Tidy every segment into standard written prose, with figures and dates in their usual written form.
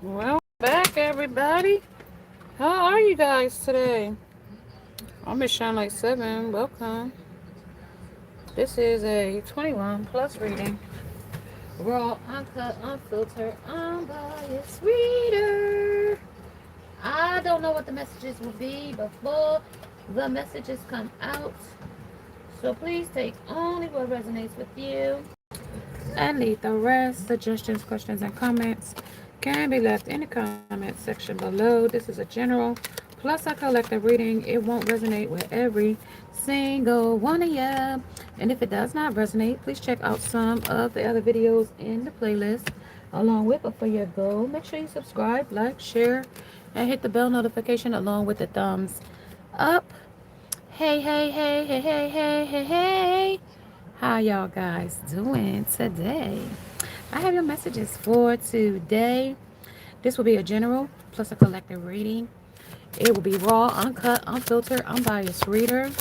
Well, back everybody. How are you guys today? I'm Miss Shine Like 7. Welcome. This is a 21 plus reading. Raw, uncut, unfiltered, unbiased reader. I don't know what the messages will be before the messages come out. So please take only what resonates with you and leave the rest. Suggestions, questions, and comments can be left in the comment section below. This is a general plus a collective reading. It won't resonate with every single one of you. And if it does not resonate, please check out some of the other videos in the playlist along with Before You Go. Make sure you subscribe, like, share, and hit the bell notification along with the thumbs up. Hey, hey, hey, hey, hey, hey, hey, hey. How y'all guys doing today? I have your messages for today. This will be a general plus a collective reading. It will be raw, uncut, unfiltered, unbiased reader.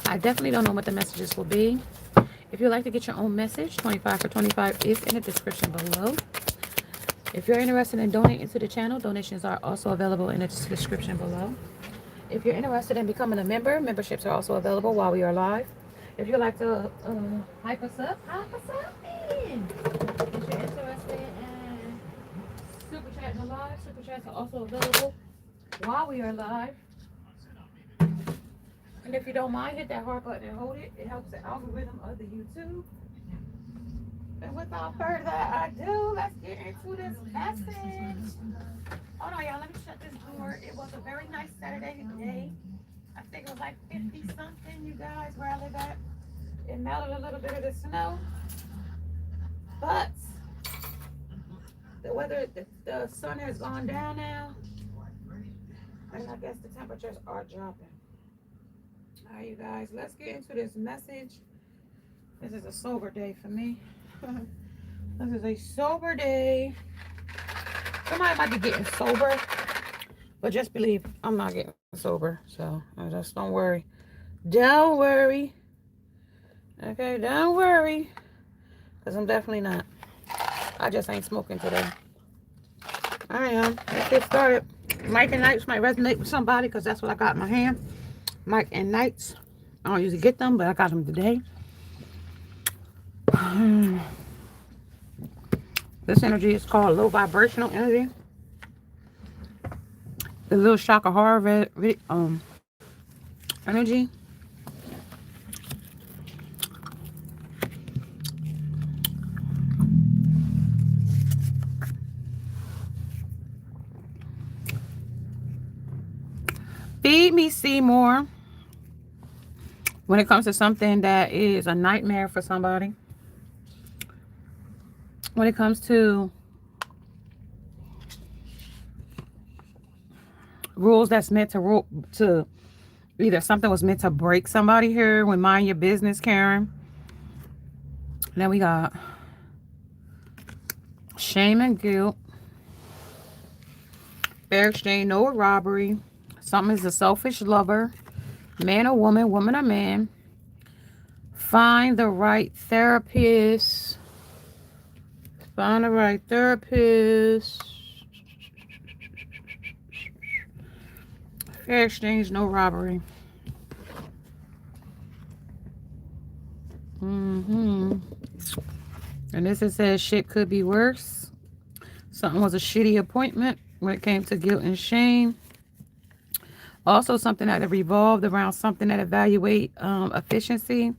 I definitely don't know what the messages will be. If you'd like to get your own message, 25 for 25 is in the description below. If you're interested in donating to the channel, donations are also available in the description below. If you're interested in becoming a member, memberships are also available while we are live. If you'd like to hype us up in. If you're interested in super chatting live, super chats are also available while we are live. And if you don't mind, hit that heart button and hold it. It helps the algorithm of the YouTube. And without further ado, let's get into this message. Hold on, y'all. Let me shut this door. It was a very nice Saturday day. I think it was like 50 something, you guys, where I live at. It melted a little bit of the snow. But the weather, the sun has gone down now. And I guess the temperatures are dropping. All right, you guys, let's get into this message. This is a sober day for me. This is a sober day. Somebody might be getting sober, but just believe I'm not getting sober. So just don't worry. Don't worry. Okay, don't worry. Because I'm definitely not. I just ain't smoking today. I am. Let's get started. Mike and Knights might resonate with somebody because that's what I got in my hand. Mike and Knights. I don't usually get them, but I got them today. This energy is called low vibrational energy. The little shock of horror energy. Feed me, Seymour. When it comes to something that is a nightmare for somebody. When it comes to rules that's meant to either something was meant to break somebody here. When mind your business, Karen. Then we got shame and guilt. Fair exchange, no robbery. Something is a selfish lover. Man or woman, woman or man. Find the right therapist. Find the right therapist. Fair exchange, no robbery. And this it says shit could be worse. Something was a shitty appointment when it came to guilt and shame. Also something that revolved around something that evaluate efficiency.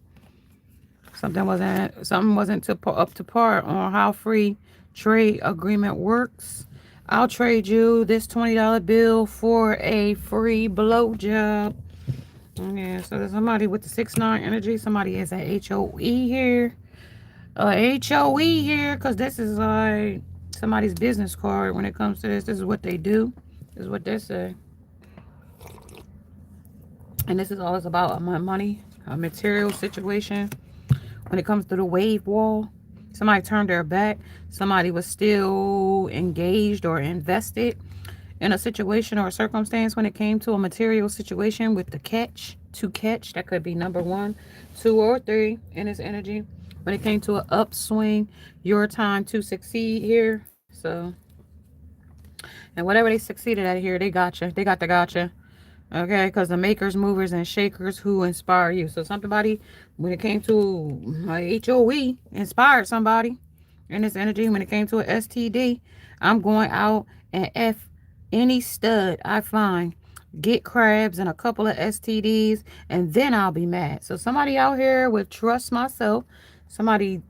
Something wasn't up to par on how free trade agreement works. I'll trade you this $20 bill for a free blowjob. Yeah, so there's somebody with the 6-9 energy. Somebody is a HOE here. HOE here, because this is like somebody's business card when it comes to this. This is what they do. This is what they say. And this is always about money, a material situation. When it comes to the wave wall, somebody turned their back. Somebody was still engaged or invested in a situation or a circumstance when it came to a material situation with the catch. To catch, that could be number 1, 2, or 3 in this energy. When it came to an upswing, your time to succeed here. So And whatever they succeeded at here, they gotcha. They got the gotcha. Okay, because the makers, movers, and shakers who inspire you. So somebody, when it came to my HOE, inspired somebody in this energy. When it came to an STD, I'm going out and F any stud I find. Get crabs and a couple of STDs, and then I'll be mad. So somebody out here would trust myself. Somebody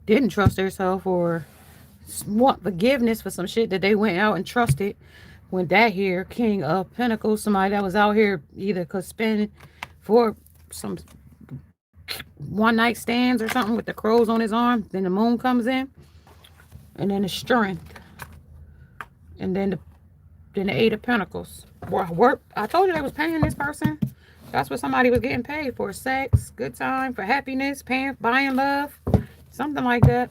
didn't trust themselves or want forgiveness for some shit that they went out and trusted. When that here king of pentacles, somebody that was out here either could spend for some one night stands or something with the crows on his arm, then the moon comes in, and then the strength, and then the eight of pentacles. Work. I told you they was paying this person. That's what somebody was getting paid for: sex, good time, for happiness, paying, buying love, something like that.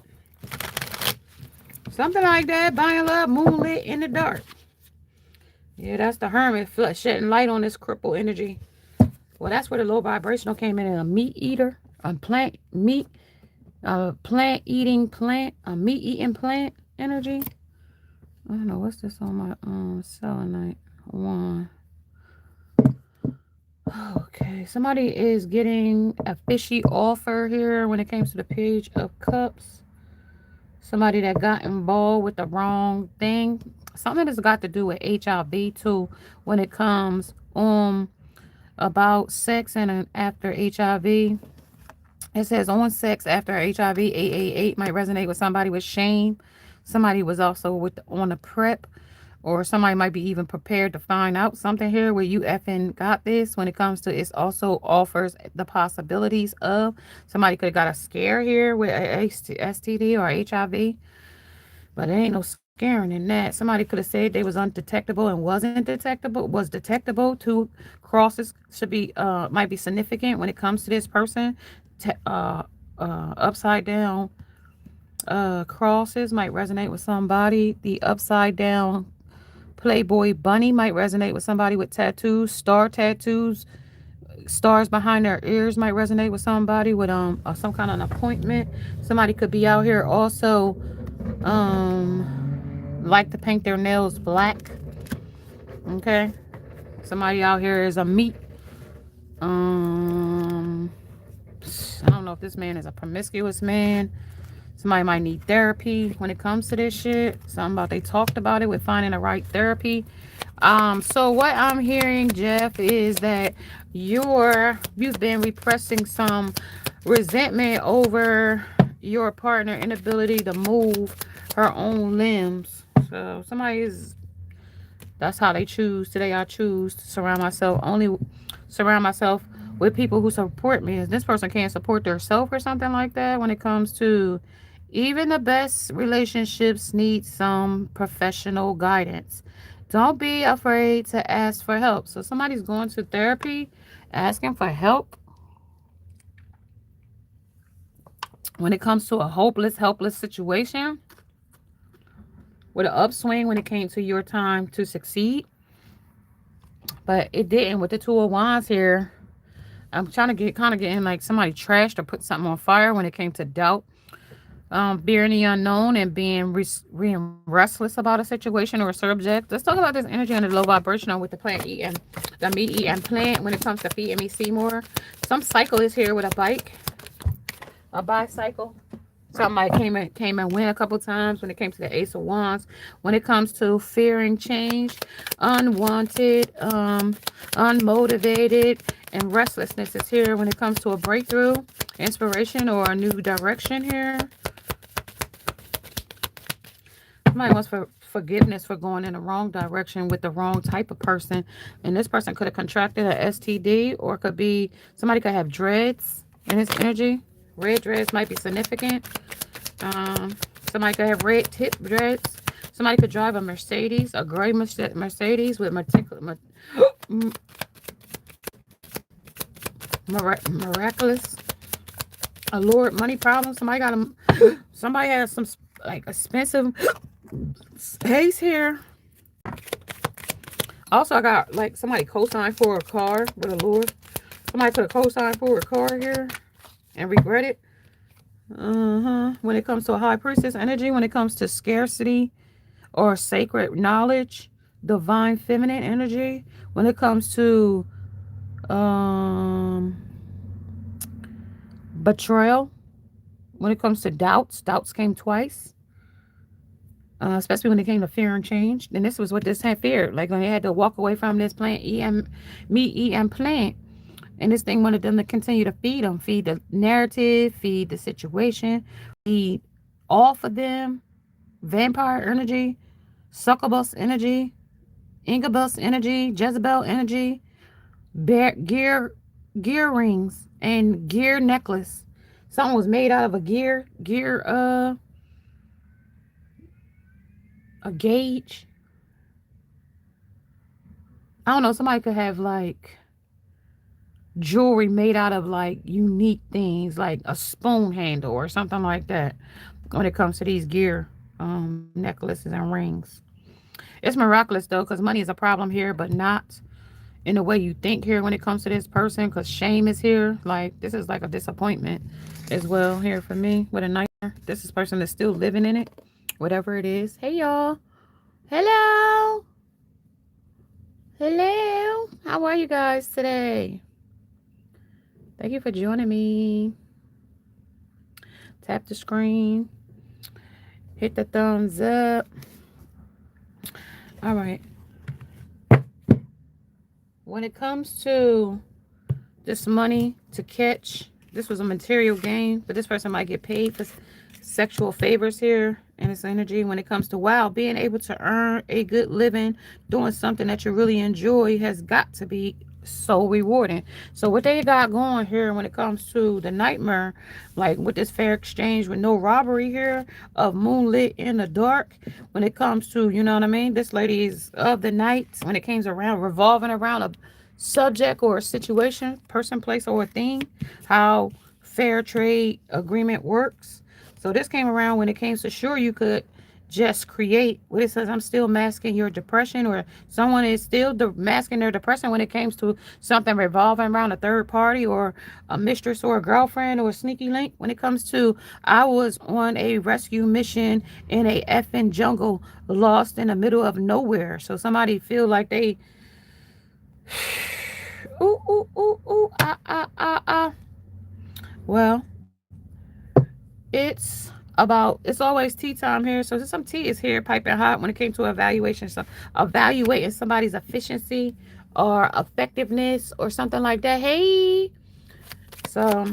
Something like that. Buying love, moonlit in the dark. Yeah, that's the hermit shedding light on this crippled energy. Well, that's where the low vibrational came in. A meat eater, a plant meat, a plant eating plant, a meat eating plant energy. I don't know what's this on my selenite one. Okay, somebody is getting a fishy offer here when it comes to the Page of Cups. Somebody that got involved with the wrong thing. Something that's got to do with HIV too when it comes about sex and after HIV. It says on sex after HIV, 888 might resonate with somebody with shame. Somebody was also on the prep, or somebody might be even prepared to find out something here where you effing got this. When it comes to, it also offers the possibilities of somebody could have got a scare here with a STD or HIV, but there ain't no scaring in that. Somebody could have said they was undetectable and wasn't detectable, was detectable. Two crosses should be might be significant when it comes to this person. Upside down crosses might resonate with somebody. The upside down Playboy bunny might resonate with somebody with tattoos. Star tattoos, stars behind their ears might resonate with somebody with some kind of an appointment. Somebody could be out here also like to paint their nails black. Okay, somebody out here is a meat. I don't know if this man is a promiscuous man. Somebody might need therapy when it comes to this shit. Something about they talked about it with finding the right therapy. So what I'm hearing, Jeff, is that you've been repressing some resentment over your partner inability to move her own limbs. So that's how they choose. Today I choose to surround myself with people who support me. If this person can't support themselves or something like that, when it comes to even the best relationships need some professional guidance. Don't be afraid to ask for help. So somebody's going to therapy, asking for help. When it comes to a hopeless, helpless situation, with an upswing when it came to your time to succeed. But it didn't with the Two of Wands here. I'm trying to get in like somebody trashed or put something on fire when it came to doubt. Fearing the unknown and being restless about a situation or a subject. Let's talk about this energy under the low vibrational with the plant eating, the meat eating plant when it comes to feeding me Seymour. Some cycle is here with a bike, a bicycle. Somebody came and went a couple times when it came to the Ace of Wands. When it comes to fearing change, unwanted, unmotivated, and restlessness is here when it comes to a breakthrough, inspiration, or a new direction here. Somebody wants forgiveness for going in the wrong direction with the wrong type of person. And this person could have contracted a STD, or could be somebody could have dreads in this energy. Red dreads might be significant. Somebody could have red tip dreads. Somebody could drive a Mercedes, a gray Mercedes with miraculous allured money problems. Somebody has some like expensive haze here. Also, I got like somebody co-signed for a car with a lure. Somebody could have co-signed for a car here and regret it. When it comes to a high priestess energy, when it comes to scarcity or sacred knowledge, divine feminine energy. When it comes to um, betrayal, when it comes to doubts, doubts came twice. Especially when it came to fear and change. And this was what this had feared. Like when they had to walk away from this plant, meat, EM plant. And this thing wanted them to continue to feed them, feed the narrative, feed the situation, feed off of them, vampire energy, succubus energy, incubus energy, Jezebel energy, gear rings, and gear necklace. Something was made out of a a gauge. I don't know, somebody could have like jewelry made out of like unique things, like a spoon handle or something like that, when it comes to these gear necklaces and rings. It's miraculous though, because money is a problem here, but not in the way you think here when it comes to this person, because shame is here. Like this is like a disappointment as well here for me with a nightmare. This is person that's still living in it, whatever it is. Hey y'all. Hello. Hello. How are you guys today? Thank you for joining me. Tap the screen. Hit the thumbs up. All right. When it comes to this money to catch, this was a material gain, but this person might get paid for sexual favors here in this energy. When it comes to, wow, being able to earn a good living doing something that you really enjoy has got to be so rewarding. So what they got going here when it comes to the nightmare, like with this fair exchange with no robbery here, of moonlit in the dark, when it comes to, you know what I mean, this lady is of the night, when it comes around revolving around a subject or a situation, person, place, or a thing, how fair trade agreement works. So this came around when it came to, sure, you could just create what it says, I'm still masking your depression, or someone is still masking their depression when it comes to something revolving around a third party or a mistress or a girlfriend or a sneaky link. When it comes to, I was on a rescue mission in a effing jungle, lost in the middle of nowhere. So somebody feel like they ooh, ooh, ooh, ooh, well, it's always tea time here. So some tea is here piping hot when it came to evaluation. So evaluating somebody's efficiency or effectiveness or something like that. Hey, so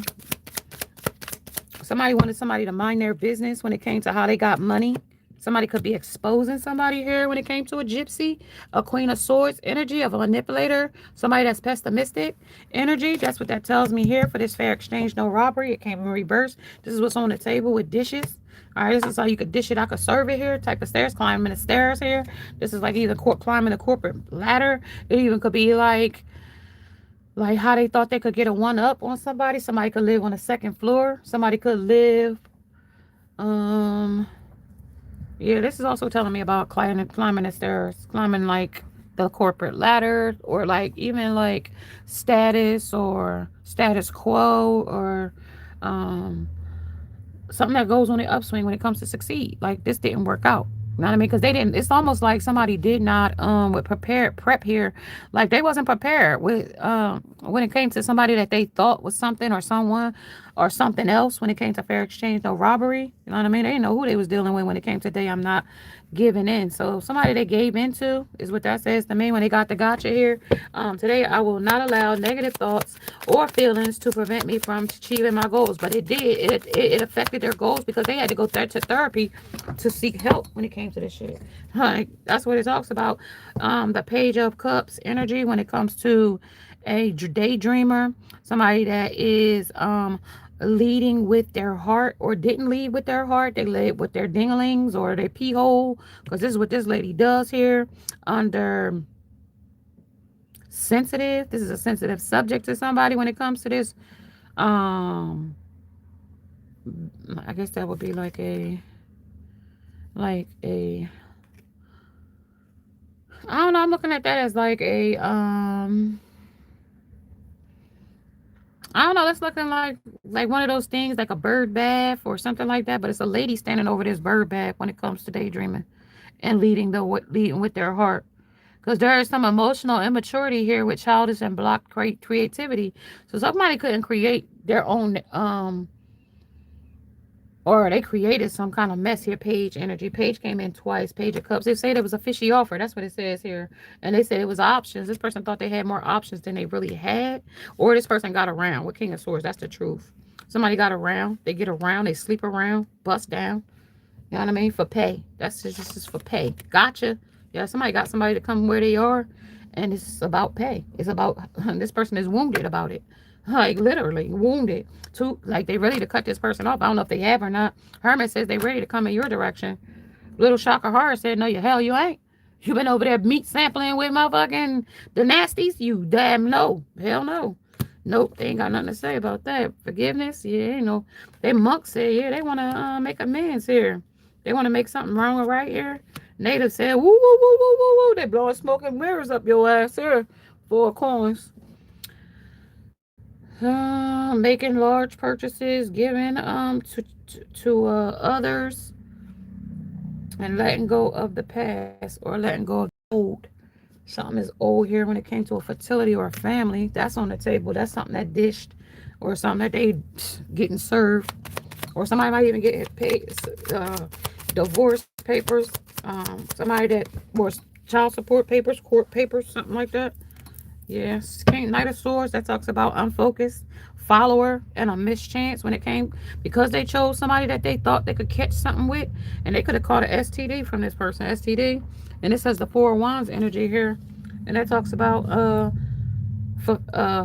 somebody wanted somebody to mind their business when it came to how they got money. Somebody could be exposing somebody here when it came to a gypsy, a queen of swords energy of a manipulator, somebody that's pessimistic energy. That's what that tells me here for this fair exchange, no robbery. It came in reverse. This is what's on the table with dishes. All right, this is how you could dish it. I could serve it here. Type of stairs, climbing the stairs here. This is like either climbing the corporate ladder. It even could be like how they thought they could get a one up on somebody. Somebody could live on the second floor. Somebody could live yeah, this is also telling me about climbing the stairs, climbing like the corporate ladder, or like even like status or status quo, or something that goes on the upswing when it comes to succeed. Like this didn't work out. You know what I mean? Because they didn't. It's almost like somebody did not with prep here, like they wasn't prepared with when it came to somebody that they thought was something or someone or something else. When it came to fair exchange, no robbery. You know what I mean? They didn't know who they was dealing with when it came to today. I'm not giving in. So somebody they gave into is what that says to me when they got the gotcha here. Today I will not allow negative thoughts or feelings to prevent me from achieving my goals. But it did. It affected their goals because they had to go to therapy to seek help when it came to this shit. That's what it talks about. The Page of Cups energy when it comes to a daydreamer, somebody that is leading with their heart or didn't lead with their heart. They led with their dinglings or their pee hole, because this is what this lady does here under sensitive. This is a sensitive subject to somebody when it comes to this. I guess that would be like a I don't know, I'm looking at that as like a I don't know, that's looking like one of those things, like a bird bath or something like that, but it's a lady standing over this bird bath when it comes to daydreaming. and leading with their heart. Because there is some emotional immaturity here with childish and blocked creativity. So somebody couldn't create their own or they created some kind of mess here. Page energy. Page came in twice. Page of Cups. They say there was a fishy offer. That's what it says here. And they said it was options. This person thought they had more options than they really had. Or this person got around. With King of Swords. That's the truth. Somebody got around. They get around. They sleep around. Bust down. You know what I mean? For pay. That's just for pay. Gotcha. Yeah, somebody got somebody to come where they are. And it's about pay. It's about, this person is wounded about it. Like literally wounded. Like they ready to cut this person off. I don't know if they have or not. Hermit says they ready to come in your direction. Little Shocker Horror said, no, you hell you ain't. You been over there meat sampling with motherfucking the nasties? You damn no. Hell no. Nope, they ain't got nothing to say about that. Forgiveness? Yeah, you know. They monks said, yeah, they want to make amends here. They want to make something wrong or right here. Native said, woo, woo, woo, woo, woo, woo. They blowing smoke and mirrors up your ass here. 4 coins. Making large purchases, giving to others, and letting go of the past or letting go of the old. Something is old here when it came to a fertility or a family. That's on the table. That's something that dished or something that they getting served. Or somebody might even get paid divorce papers. Somebody that was child support papers, court papers, something like that. Yes, King Knight of Swords, that talks about unfocused follower and a mischance when it came because they chose somebody that they thought they could catch something with, and they could have caught an STD from this person. STD. And it says the 4 of Wands energy here. And that talks about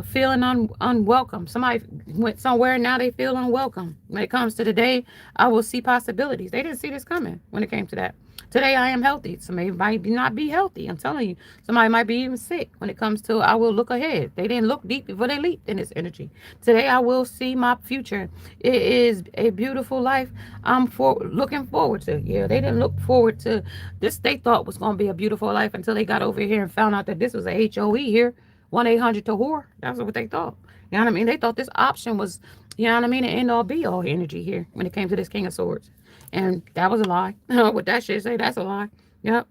feeling unwelcome. Somebody went somewhere and now they feel unwelcome. When it comes to today, I will see possibilities. They didn't see this coming when it came to that. Today I am healthy. Somebody might not be healthy. I'm telling you. Somebody might be even sick when it comes to I will look ahead. They didn't look deep before they leaped in this energy. Today I will see my future. It is a beautiful life I'm looking forward to. Yeah, they didn't look forward to this. They thought was going to be a beautiful life until they got over here and found out that this was a HOE here. 1-800 to whore. That's what they thought. You know what I mean? They thought this option was, you know what I mean, an end all be all energy here when it came to this King of Swords. And that was a lie. What that shit say, that's a lie. Yep.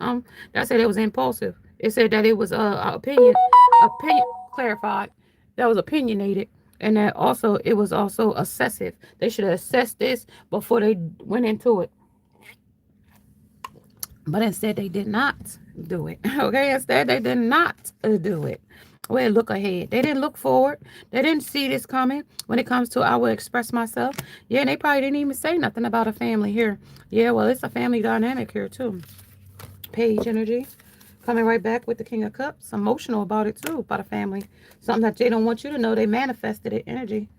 That said it was impulsive. It said that it was opinion clarified. That was opinionated. And that also it was also excessive. They should have assessed this before they went into it. But instead they did not do it. Okay, instead they did not do it. Well, look ahead. They didn't look forward. They didn't see this coming when it comes to I will express myself. Yeah, and they probably didn't even say nothing about a family here. Yeah, well, it's a family dynamic here too. Page energy. Coming right back with the King of Cups. Emotional about it too, about a family. Something that they don't want you to know. They manifested it, energy.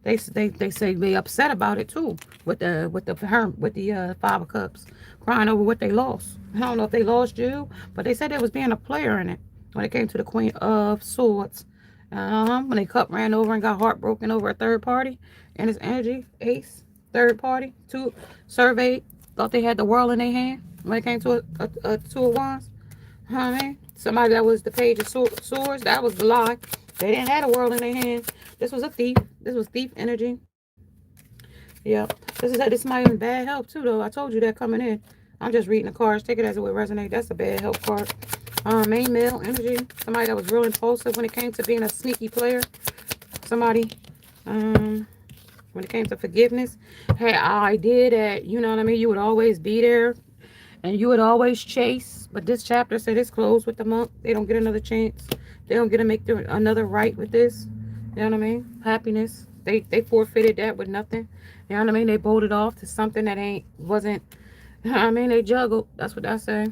They say they upset about it too with the 5 of Cups, crying over what they lost. I don't know if they lost you, but they said there was being a player in it when it came to the Queen of Swords. When they cup ran over and got heartbroken over a third party and his energy, Ace, third party, surveyed, thought they had the world in their hand when it came to a 2 of Wands. I mean, somebody that was the Page of Swords, that was the lie. They didn't have the world in their hands. This was a thief. This was thief energy. Yep. This might be bad health too, though. I told you that coming in. I'm just reading the cards. Take it as it would resonate. That's a bad health card. Main male energy. Somebody that was real impulsive when it came to being a sneaky player. Somebody, when it came to forgiveness, had an idea that, you know what I mean, you would always be there and you would always chase. But this chapter said it's closed with the monk. They don't get another chance. They don't get to make another right with this. You know what I mean? Happiness. They forfeited that with nothing. You know what I mean? They bolted off to something that wasn't. You know what I mean? They juggled. That's what I say.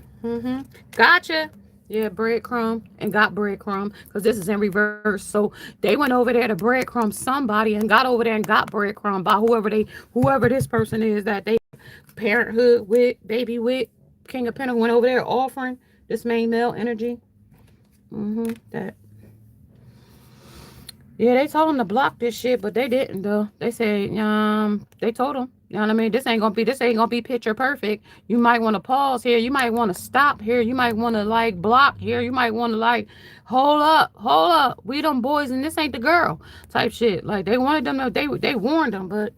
Gotcha. Yeah, breadcrumb and got breadcrumb because this is in reverse. So they went over there to breadcrumb somebody and got over there and got breadcrumb by whoever this person is that they parenthood with, baby with. King of Pentacles went over there offering this main male energy. That. Yeah, they told them to block this shit, but they didn't though. They said, they told them, you know what I mean? This ain't gonna be picture perfect. You might want to pause here. You might want to stop here. You might want to like block here. You might want to like hold up. We them boys and this ain't the girl type shit. Like they wanted them to, they warned them, but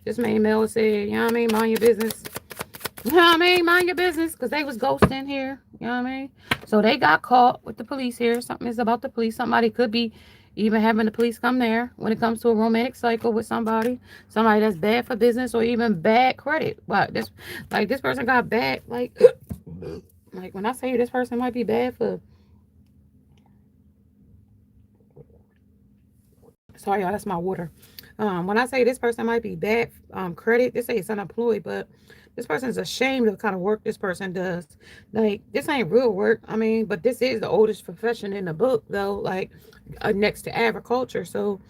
this main male said, you know what I mean? Mind your business. You know what I mean? Mind your business, because they was ghosting here. You know what I mean? So they got caught with the police here. Something is about the police. Somebody could be even having the police come there when it comes to a romantic cycle with somebody. Somebody that's bad for business or even bad credit. But this person got bad, like when I say this person might be bad for, sorry y'all, that's my water. When I say this person might be bad credit, this say it's unemployed, but this person's ashamed of the kind of work this person does. Like, this ain't real work. I mean, but this is the oldest profession in the book, though, like next to agriculture. So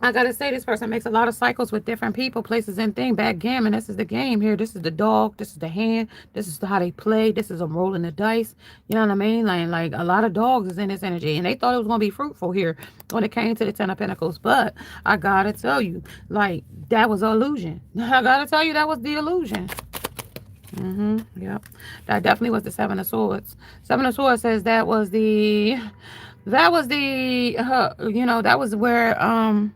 I gotta say, this person makes a lot of cycles with different people, places, and things. Backgammon, this is the game here. This is the dog. This is the hand. This is how they play. This is them rolling the dice. You know what I mean? Like a lot of dogs is in this energy, and they thought it was gonna be fruitful here when it came to the Ten of Pentacles. But I gotta tell you, like, that was an illusion. I gotta tell you, that was the illusion. Yep. That definitely was the Seven of Swords. Seven of Swords says that was the, that was where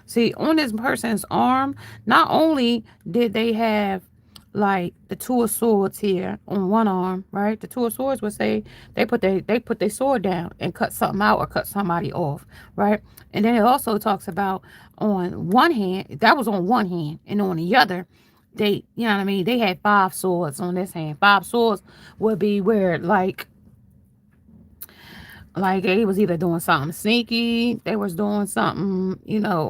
see, on this person's arm, not only did they have like the Two of Swords here on one arm, right? The Two of Swords would say they put their sword down and cut something out or cut somebody off, right? And then it also talks about on one hand, that was on one hand, and on the other, they, you know what I mean? They had 5 swords on this hand. 5 swords would be where like they was either doing something sneaky, they was doing something,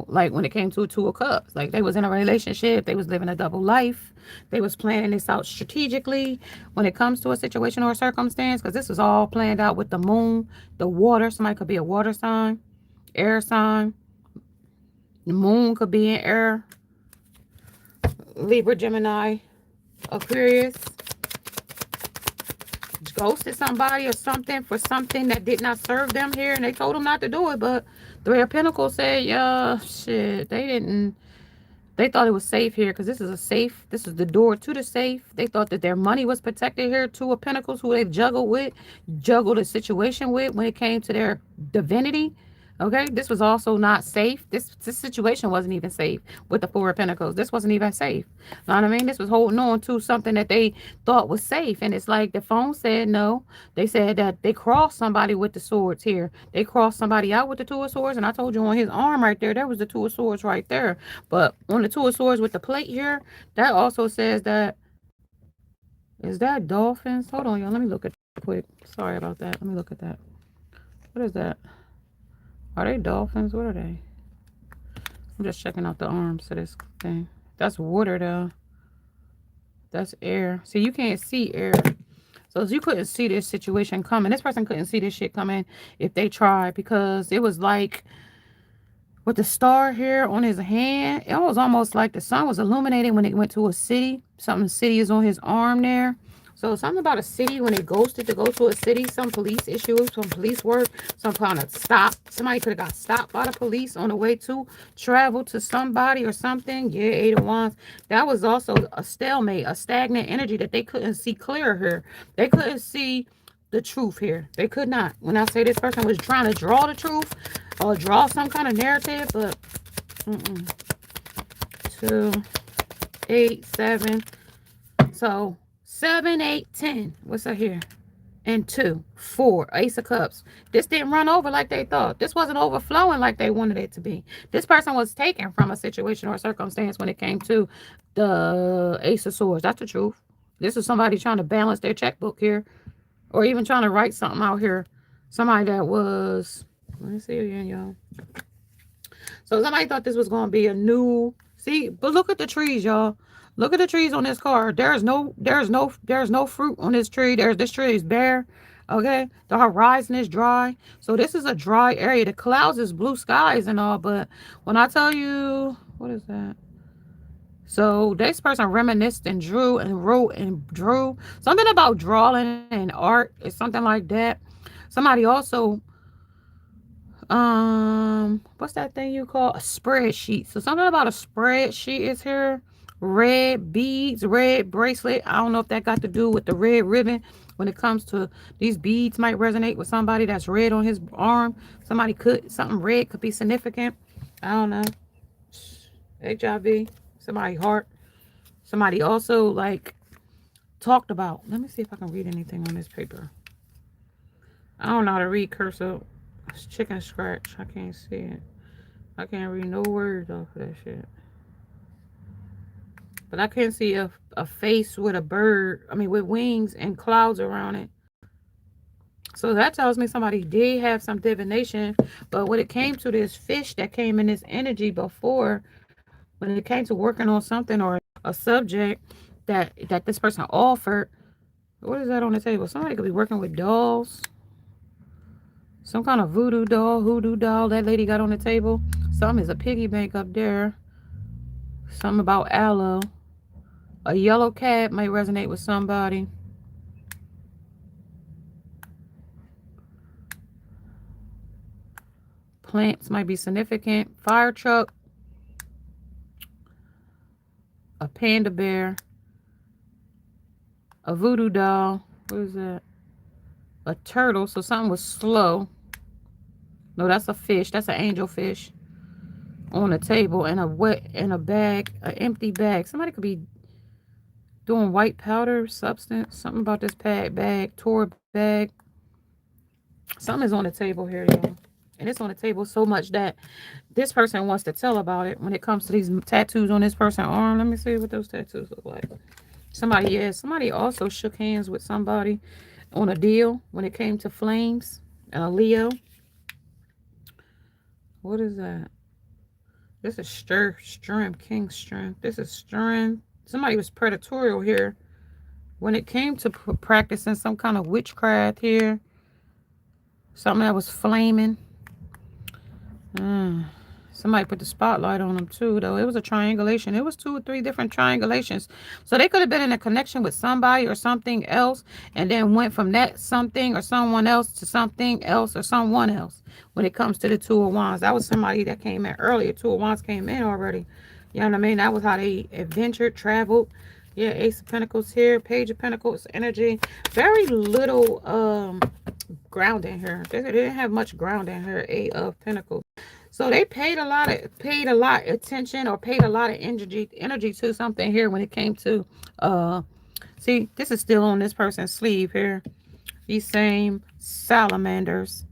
like when it came to a Two of Cups, like they was in a relationship, they was living a double life, they was planning this out strategically when it comes to a situation or a circumstance, because this was all planned out with the moon, the water. Somebody could be a water sign, air sign. The moon could be in air, Libra, Gemini, Aquarius. Ghosted somebody or something for something that did not serve them here, and they told them not to do it, but Three of Pentacles said, yeah, shit, they thought it was safe here, because this is a safe. This is the door to the safe. They thought that their money was protected here. Two of Pentacles, who they juggled a situation with when it came to their divinity. Okay, this was also not safe. This situation wasn't even safe with the Four of Pentacles. This wasn't even safe. Know what I mean? This was holding on to something that they thought was safe. And it's like the phone said no. They said that they crossed somebody with the swords here. They crossed somebody out with the Two of Swords. And I told you on his arm right there was the Two of Swords right there. But on the Two of Swords with the plate here, that also says that, is that dolphins? Hold on, y'all. Let me look at that quick. Sorry about that. Let me look at that. What is that? Are they dolphins? What are they? I'm just checking out the arms of this thing. That's water, though. That's air. See, you can't see air. So you couldn't see this situation coming. This person couldn't see this shit coming if they tried, because it was like with the star here on his hand, it was almost like the sun was illuminating when it went to a city. Something city is on his arm there. So something about a city, when it ghosted to go to a city, some police issue, some police work, some kind of stop. Somebody could have got stopped by the police on the way to travel to somebody or something. Yeah, 8 of Wands. That was also a stalemate, a stagnant energy that they couldn't see clear here. They couldn't see the truth here. They could not. When I say this person was trying to draw the truth or draw some kind of narrative, but 2, 8, 7. So 7, 8, 10. What's up here? And 2, 4. Ace of Cups. This didn't run over like they thought. This wasn't overflowing like they wanted it to be. This person was taken from a situation or circumstance when it came to the Ace of Swords. That's the truth. This is somebody trying to balance their checkbook here, or even trying to write something out here. Somebody that was, let me see again, y'all. So somebody thought this was going to be a new, see, but look at the trees, y'all. Look at the trees on this card. There's no fruit on this tree. This tree is bare. Okay. The horizon is dry. So this is a dry area. The clouds is blue skies and all, but when I tell you, what is that? So this person reminisced and drew and wrote and drew. Something about drawing and art is something like that. Somebody also, what's that thing you call a spreadsheet? So something about a spreadsheet is here. Red beads, red bracelet. I don't know if that got to do with the red ribbon. When it comes to these beads, might resonate with somebody that's red on his arm. Something red could be significant. I don't know. HIV, somebody heart. Somebody also like talked about. Let me see if I can read anything on this paper. I don't know how to read cursive. It's chicken scratch. I can't see it. I can't read no words off of that shit. But I can see a face with a bird. I mean, with wings and clouds around it. So that tells me somebody did have some divination. But when it came to this fish that came in this energy before, when it came to working on something or a subject that this person offered, what is that on the table? Somebody could be working with dolls. Some kind of voodoo doll, hoodoo doll that lady got on the table. Some is a piggy bank up there. Something about aloe. A yellow cat might resonate with somebody. Plants might be significant. Fire truck. A panda bear. A voodoo doll. What is that? A turtle. So something was slow. No, that's a fish. That's an angel fish. On a table and a bag, an empty bag. Somebody could be doing white powder substance. Something about this bag, tour bag. Something is on the table here, y'all. And it's on the table so much that this person wants to tell about it when it comes to these tattoos on this person's arm. Let me see what those tattoos look like. Somebody also shook hands with somebody on a deal when it came to flames and a Leo. What is that? This is strength, king strength. This is strength. Somebody was predatorial here when it came to practicing some kind of witchcraft here. Something that was flaming. Somebody put the spotlight on them too, though. It was a triangulation. It was 2 or 3 different triangulations. So they could have been in a connection with somebody or something else and then went from that something or someone else to something else or someone else when it comes to the 2 of Wands. That was somebody that came in earlier. 2 of Wands came in already. You know what I mean? That was how they adventured, traveled. Yeah, Ace of Pentacles here. Page of Pentacles energy. Very little ground in here. They didn't have much ground in here. 8 of Pentacles. So they paid a lot of attention or paid a lot of energy to something here when it came to see, this is still on this person's sleeve here. These same salamanders.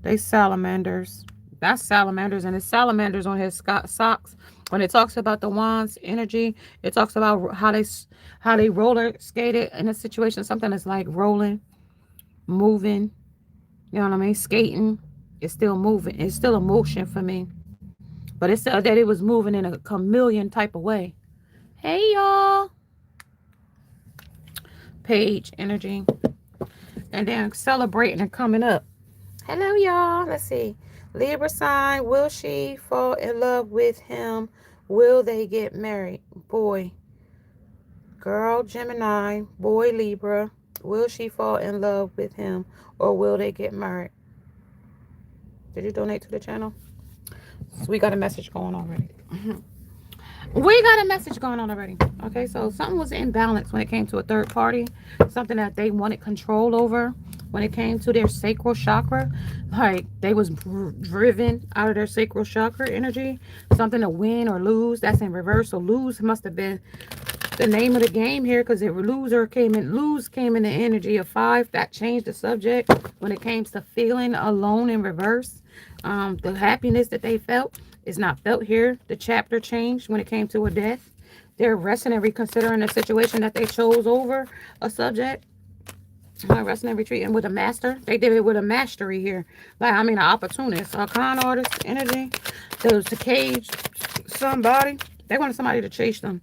They salamanders. That's salamanders, and it's salamanders on his socks. When it talks about the Wands energy, it talks about how they roller skated in a situation, something that's like rolling, moving, you know what I mean, skating. It's still moving. It's still a motion for me. But it said that it was moving in a chameleon type of way. Hey, y'all. Page energy. And then celebrating and coming up. Hello, y'all. Let's see. Libra sign. Will she fall in love with him? Will they get married? Boy. Girl, Gemini. Boy, Libra. Will she fall in love with him? Or will they get married? Did you donate to the channel? So we got a message going on already. We got a message going on already. Okay, so something was imbalanced when it came to a third party. Something that they wanted control over when it came to their sacral chakra. Like they was driven out of their sacral chakra energy. Something to win or lose. That's in reverse. So lose must have been the name of the game here, because if lose came in the energy of 5. That changed the subject when it came to feeling alone in reverse. The happiness that they felt is not felt here. The chapter changed when it came to a death. They're resting and reconsidering the situation that they chose over a subject. Resting and retreating with a master. They did it with a mastery here. Like, I mean, an opportunist, a con artist energy. There was to cage somebody. They wanted somebody to chase them.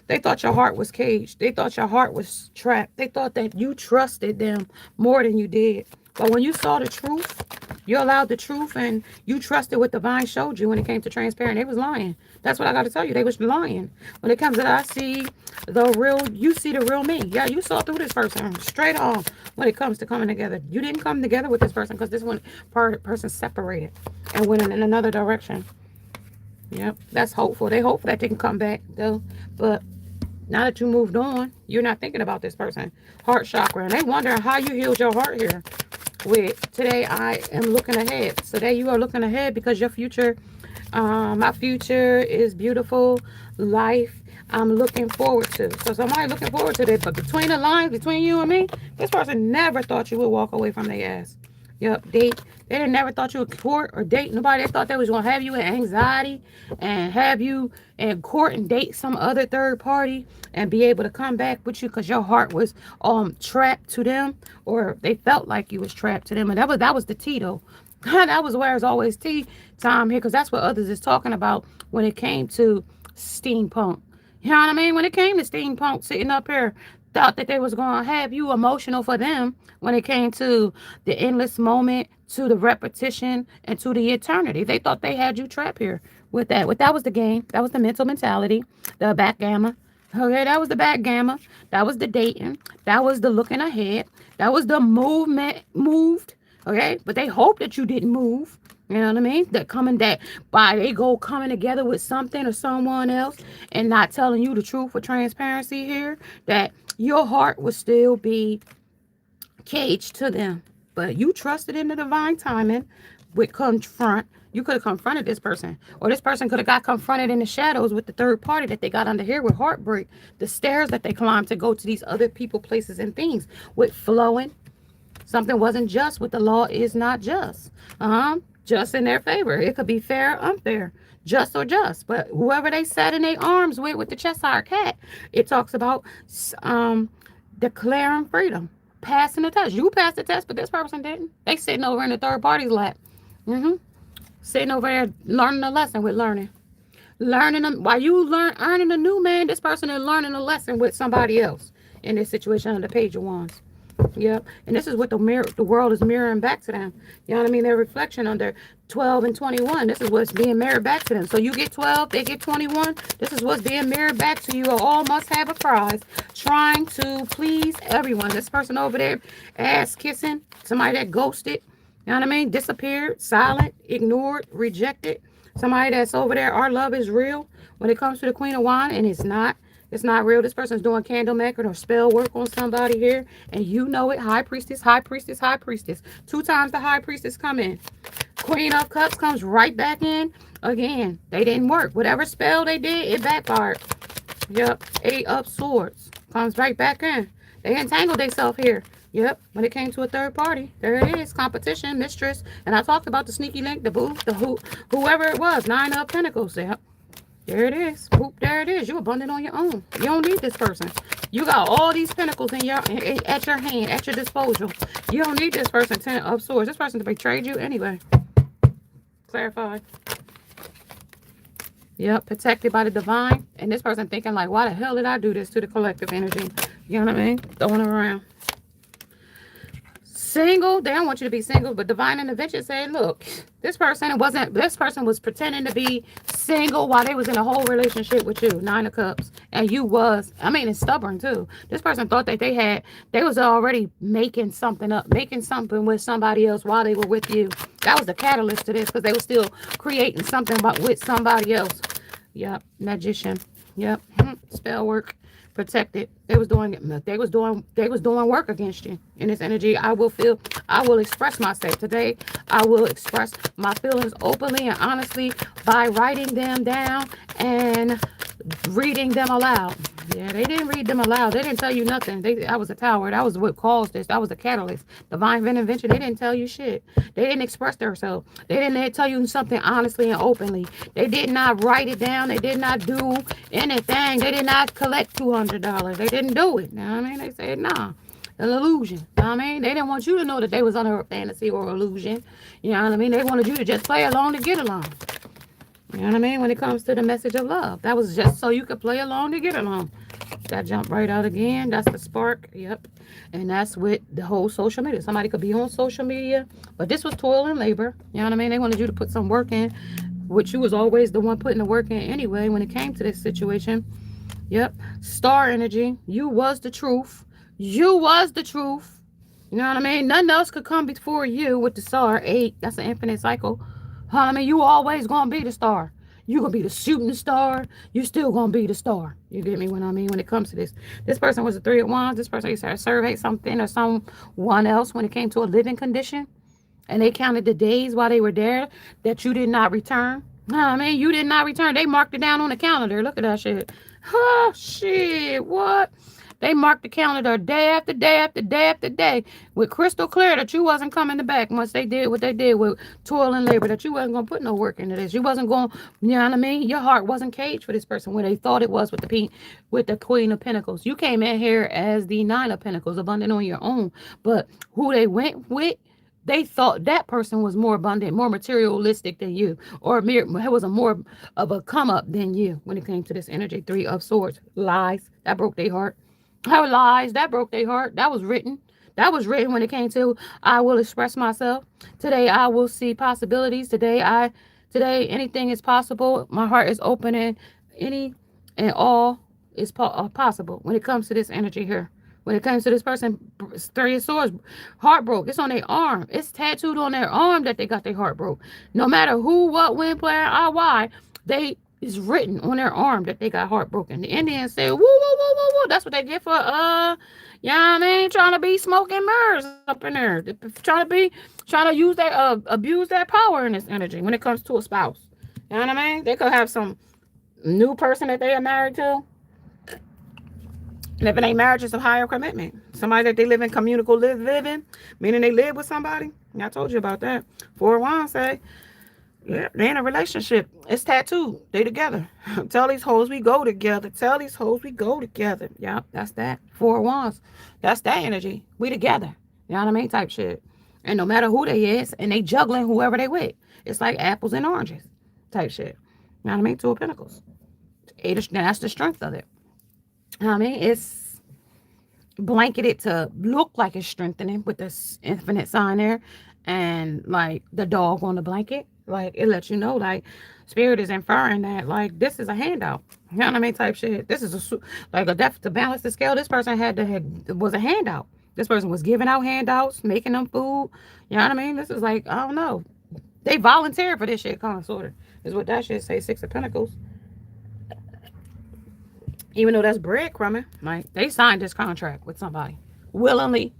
They thought your heart was caged. They thought your heart was trapped. They thought that you trusted them more than you did. But when you saw the truth, you allowed the truth and you trusted what divine showed you when it came to transparent. They was lying. That's what I got to tell you. They was lying. When it comes to I see the real, you see the real me. Yeah, you saw through this person straight on when it comes to coming together. You didn't come together with this person because this one person separated and went in another direction. Yep, that's hopeful. They hope that they can come back though. But now that you moved on, you're not thinking about this person. Heart chakra. And they wondering how you healed your heart here. With today, I am looking ahead. So today you are looking ahead because your future, my future is beautiful. Life. I'm looking forward to. So somebody looking forward to this. But between the lines, between you and me, this person never thought you would walk away from their ass. Yep, date. They didn't never thought you would court or date nobody. They thought they was gonna have you in anxiety and have you in court and date some other third party and be able to come back with you because your heart was trapped to them, or they felt like you was trapped to them. And that was the tea though. That was where it's always tea time here, because that's what others is talking about when it came to steampunk. You know what I mean? When it came to steampunk sitting up here, thought that they was going to have you emotional for them when it came to the endless moment, to the repetition, and to the eternity. They thought they had you trapped here with that. That was the game. That was the mental mentality, the backgammon. Okay, that was the backgammon. That was the dating. That was the looking ahead. That was the moved. Okay, but they hope that you didn't move. You know what I mean? That they go coming together with something or someone else and not telling you the truth for transparency here, that your heart would still be caged to them. But you trusted in the divine timing with confront. You could have confronted this person, or this person could have got confronted in the shadows with the third party that they got under here with heartbreak, the stairs that they climbed to go to these other people, places, and things with flowing. Something wasn't just with the law is not just. Just in their favor. It could be fair or unfair. Just or just. But whoever they sat in their arms with the Cheshire cat, it talks about declaring freedom. Passing the test. You passed the test, but this person didn't. They sitting over in the third party's lap. Sitting over there learning a lesson with learning. Learning them. While you earning a new man, this person is learning a lesson with somebody else in this situation on the Page of Wands. Yep. And this is what the world is mirroring back to them. You know what I mean? Their reflection under 12 and 21. This is what's being mirrored back to them. So you get 12, they get 21. This is what's being mirrored back to you. All must have a prize. Trying to please everyone. This person over there, ass kissing. Somebody that ghosted. You know what I mean? Disappeared, silent, ignored, rejected. Somebody that's over there, our love is real. When it comes to the Queen of Wands, and it's not. It's not real. This person's doing candle making or spell work on somebody here. And you know it. High priestess, high priestess, high priestess. 2 times the high priestess come in. Queen of Cups comes right back in. Again, they didn't work. Whatever spell they did, it backfired. Yep. 8 of Swords comes right back in. They entangled themselves here. Yep. When it came to a third party, there it is. Competition, mistress. And I talked about the sneaky link, the boo, whoever it was. 9 of Pentacles. Yep. There it is. Whoop, there it is. You're abundant on your own. You don't need this person. You got all these pentacles at your hand, at your disposal. You don't need this person. 10 of Swords. This person betrayed you anyway. Clarify. Yep, protected by the divine. And this person thinking like, why the hell did I do this to the collective energy? You know what I mean? Throwing it around. Single, they don't want you to be single, but divine intervention said, look, this person was pretending to be single while they was in a whole relationship with you. 9 of Cups. And you was, it's stubborn too. This person thought that they was already making something up, making something with somebody else while they were with you. That was the catalyst to this, because they were still creating something with somebody else. Yep, magician. Yep, spell work. Protected. They was doing work against you in this energy. I will express myself today. I will express my feelings openly and honestly by writing them down and reading them aloud. Yeah, they didn't read them aloud. They didn't tell you nothing. That was a tower. That was what caused this. That was a catalyst. Divine intervention. They didn't tell you shit. They didn't express themselves. They didn't tell you something honestly and openly. They did not write it down. They did not do anything. They did not collect $200. They didn't do it. You know what I mean? They said, nah. An illusion. You know what I mean? They didn't want you to know that they was under a fantasy or illusion. You know what I mean? They wanted you to just play along to get along. You know what I mean? When it comes to the message of love. That was just so you could play along to get along. That jumped right out again. That's the spark. Yep. And that's with the whole social media. Somebody could be on social media, but this was toil and labor. You know what I mean? They wanted you to put some work in, which you was always the one putting the work in anyway when it came to this situation. Yep. Star energy. You was the truth. You was the truth. You know what I mean? Nothing else could come before you with the star. 8. That's an infinite cycle. I mean, you always gonna be the star. You gonna be the shooting star. You still gonna be the star. You get me what I mean when it comes to this. This person was a 3 of Wands. This person used to survey something or someone else when it came to a living condition. And they counted the days while they were there that you did not return. I mean, you did not return. They marked it down on the calendar. Look at that shit. Oh, shit. What? They marked the calendar day after day after day after day with crystal clear that you wasn't coming back once they did what they did with toil and labor, that you wasn't going to put no work into this. You wasn't going, you know what I mean? Your heart wasn't caged for this person when they thought it was with with the Queen of Pentacles. You came in here as the Nine of Pentacles, abundant on your own. But who they went with, they thought that person was more abundant, more materialistic than you, or was a more of a come up than you when it came to this energy. Three of Swords, lies that broke their heart. Her lies that broke their heart. That was written. That was written when it came to I will express myself. Today I will see possibilities. Today anything is possible. My heart is open and any and all is possible when it comes to this energy here. When it comes to this person, Three of Swords, heart broke. It's on their arm. It's tattooed on their arm that they got their heart broke. No matter who, what, when, where, or why, they it's written on their arm that they got heartbroken. The Indians say, woo, woo, woo, woo, woo. That's what they get for, yeah, I mean, trying to be smoking mirrors up in there. Trying to use their, abuse their power in this energy when it comes to a spouse. You know what I mean? They could have some new person that they are married to. And if it ain't marriage, it's a higher commitment. Somebody that they live in communal living, meaning they live with somebody. I told you about that. Four of Wands say, yeah, they in a relationship. It's tattooed. They together. Tell these hoes we go together. Tell these hoes we go together. Yeah, that's that. Four of Wands. That's that energy. We together. You know what I mean? Type shit. And no matter who they is, and they juggling whoever they with. It's like apples and oranges. Type shit. You know what I mean? Two of Pentacles. That's the strength of it. You know what I mean? It's blanketed to look like it's strengthening with this infinite sign there. And like the dog on the blanket. Like, it lets you know, like, spirit is inferring that, like, this is a handout. You know what I mean? Type shit. This is a depth to balance the scale. This person was a handout. This person was giving out handouts, making them food. You know what I mean? This is like, I don't know. They volunteered for this shit, kind of, sort of, is what that shit say. Six of Pentacles. Even though that's breadcrumbing, like, they signed this contract with somebody. Willingly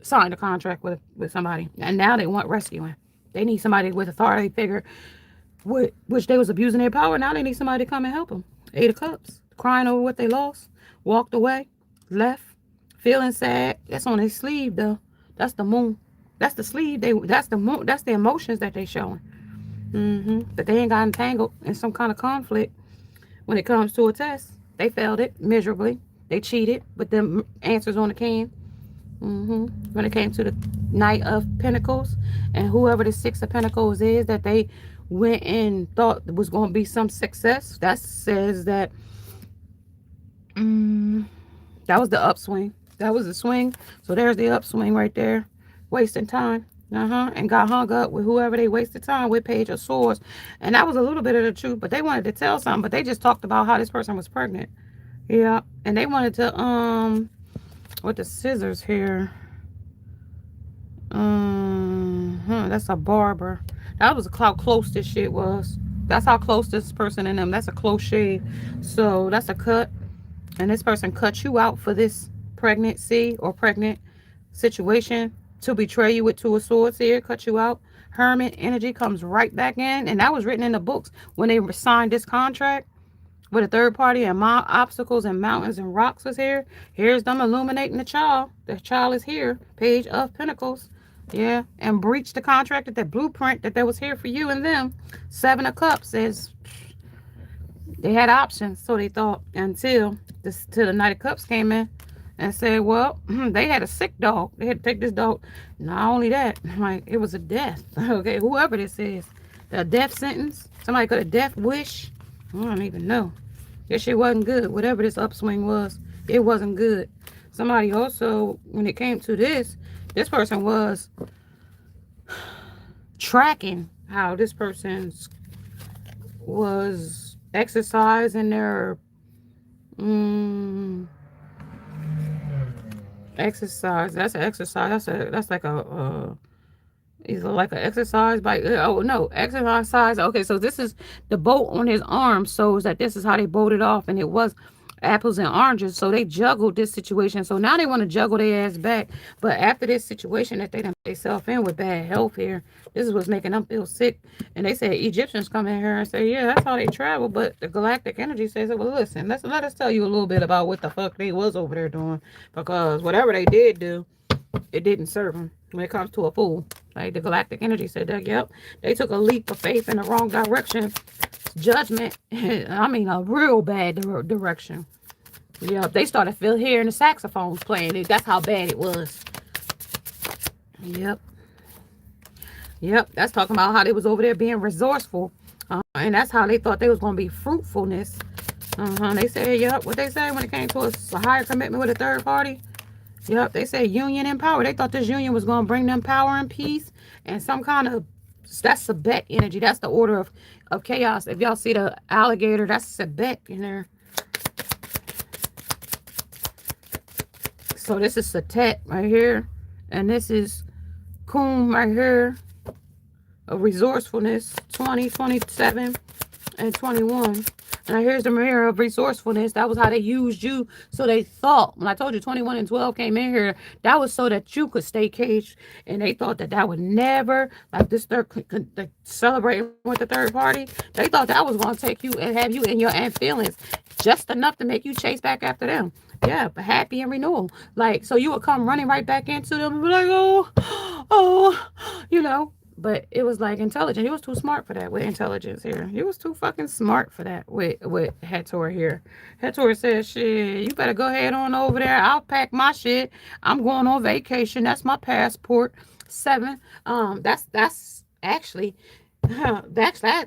signed a contract with somebody. And now they want rescuing. They need somebody with authority figure, which they was abusing their power. Now they need somebody to come and help them. Eight of Cups, crying over what they lost, walked away, left, feeling sad. That's on their sleeve, though. That's the moon. That's the sleeve. That's the moon. That's the emotions that they showing. But they ain't got entangled in some kind of conflict when it comes to a test. They failed it miserably. They cheated with the answers on the can. When it came to the Knight of Pentacles, and whoever the Six of Pentacles is that they went and thought was going to be some success, that says that that was the upswing. That was the swing. So there's the upswing right there. Wasting time. And got hung up with whoever they wasted time with, Page of Swords. And that was a little bit of the truth, but they wanted to tell something, but they just talked about how this person was pregnant. Yeah. And they wanted to with the scissors here. That's a barber. That was how close this shit was. That's how close this person and them. That's a close shave. So that's a cut. And this person cut you out for this pregnancy or pregnant situation to betray you with Two of Swords here. Cut you out. Hermit energy comes right back in. And that was written in the books when they signed this contract. With a third party and my obstacles and mountains and rocks was here. Here's them illuminating the child. The child is here. Page of Pentacles. Yeah. And breached the contract, that blueprint that was here for you and them. Seven of Cups says they had options. So they thought until the Knight of Cups came in and said, well, they had a sick dog. They had to take this dog. Not only that, like, it was a death. Okay. Whoever this is. A death sentence. Somebody could have death wish. I don't even know. This shit wasn't good. Whatever this upswing was, it wasn't good. Somebody also, when it came to this person was tracking how this person was exercising their exercise. That's an exercise. That's like a either like an exercise by exercise. Okay, so this is the bolt on his arm shows that this is how they bolted off, and it was apples and oranges. So they juggled this situation. So now they want to juggle their ass back. But after this situation that they done put themselves in with bad health here, this is what's making them feel sick. And they said Egyptians come in here and say, yeah, that's how they travel. But the galactic energy says, well, listen, let us tell you a little bit about what the fuck they was over there doing. Because whatever they did do, it didn't serve them when it comes to a fool. Like the galactic energy said that, yep, they took a leap of faith in the wrong direction. Judgment, I mean a real bad direction. Yep, they started hearing the saxophones playing. That's how bad it was. Yep. Yep, that's talking about how they was over there being resourceful. And that's how they thought they was going to be fruitfulness. They said, yep, what they say when it came to a higher commitment with a third party. Yep, they said union and power. They thought this union was going to bring them power and peace and some kind of, that's Sabet energy. That's the order of chaos. If y'all see the alligator, that's Sabet in there. So this is Satet right here. And this is Kum right here. Of resourcefulness, 20, 27, and 21. And here's the mirror of resourcefulness. That was how they used you. So they thought, when I told you 21 and 12 came in here, that was so that you could stay caged. And they thought that that would never, like this celebrating with the third party, they thought that was going to take you and have you in your feelings just enough to make you chase back after them. Yeah, but happy and renewal. Like, so you would come running right back into them and be like, oh, you know. But it was like intelligent. He was too smart for that with intelligence here. He was too fucking smart for that with Hathor here. Hathor said, shit, you better go ahead on over there. I'll pack my shit. I'm going on vacation. That's my passport. 7. That's actually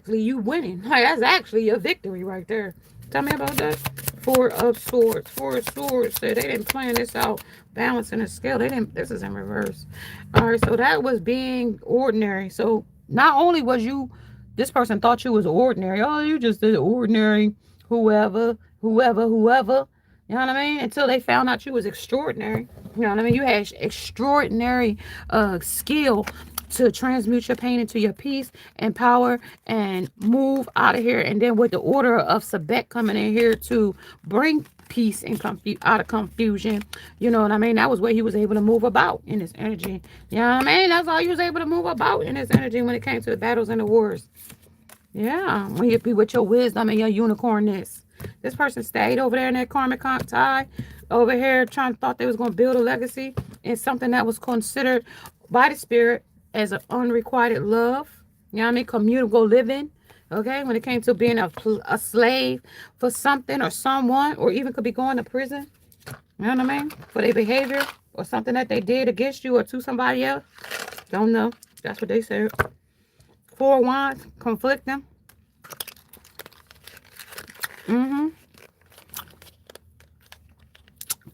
you winning. Like, that's actually a victory right there. Tell me about that. 4 of Swords. 4 of Swords said they didn't plan this out. Balancing the scale. They didn't. This is in reverse. All right. So that was being ordinary. So not only was you, this person thought you was ordinary. Oh, you just did ordinary. Whoever. You know what I mean? Until they found out you was extraordinary. You know what I mean? You had extraordinary skill to transmute your pain into your peace and power and move out of here. And then with the order of Sabet coming in here to bring peace and out of confusion, you know what I mean? That was where he was able to move about in his energy. You know what I mean? That's all he was able to move about in his energy when it came to the battles and the wars. Yeah, when you be with your wisdom and your unicornness. This person stayed over there in that karmic tie over here thought they was going to build a legacy in something that was considered by the spirit as an unrequited love. You know what I mean? Commutable living. Okay, when it came to being a slave for something or someone, or even could be going to prison. You know what I mean? For their behavior or something that they did against you or to somebody else. Don't know. That's what they said. 4 Wands, conflicting.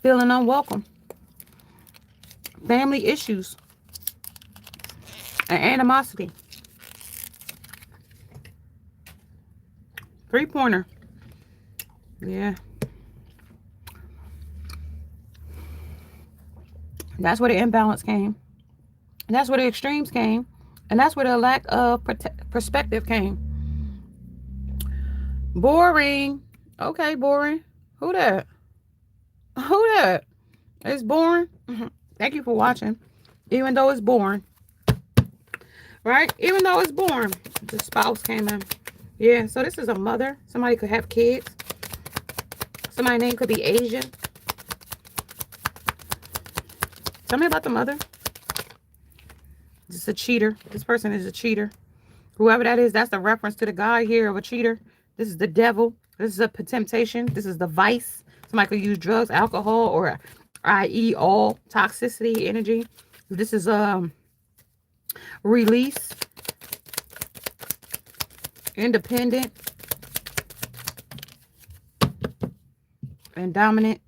Feeling unwelcome. Family issues. And animosity. 3-pointer. Yeah. That's where the imbalance came. And that's where the extremes came. And that's where the lack of perspective came. Boring. Okay, boring. Who that? It's boring. Thank you for watching. Even though it's boring. Right? Even though it's boring. The spouse came in. Yeah, so this is a mother. Somebody could have kids. Somebody's name could be Asian. Tell me about the mother. This is a cheater. This person is a cheater. Whoever that is, that's the reference to the guy here of a cheater. This is the devil. This is a temptation. This is the vice. Somebody could use drugs, alcohol, or i.e. all toxicity, energy. This is release. Independent. And dominant.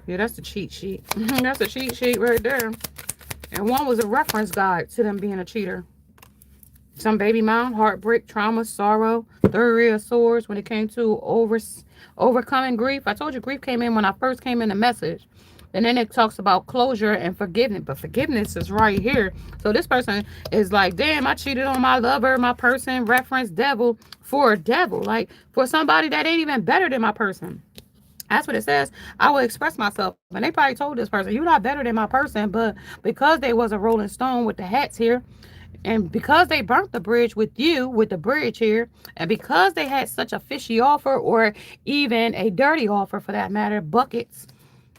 Yeah, that's the cheat sheet. That's a cheat sheet right there. And one was a reference guide to them being a cheater. Some baby mom, heartbreak, trauma, sorrow, 3 of Swords when it came to overcoming grief. I told you grief came in when I first came in the message. And then it talks about closure and forgiveness. But forgiveness is right here. So this person is like, damn, I cheated on my lover, my person, reference devil for a devil. Like for somebody that ain't even better than my person. That's what it says. I will express myself. And they probably told this person, you're not better than my person. But because they was a rolling stone with the hats here, and because they burnt the bridge with you, with the bridge here, and because they had such a fishy offer or even a dirty offer for that matter, buckets,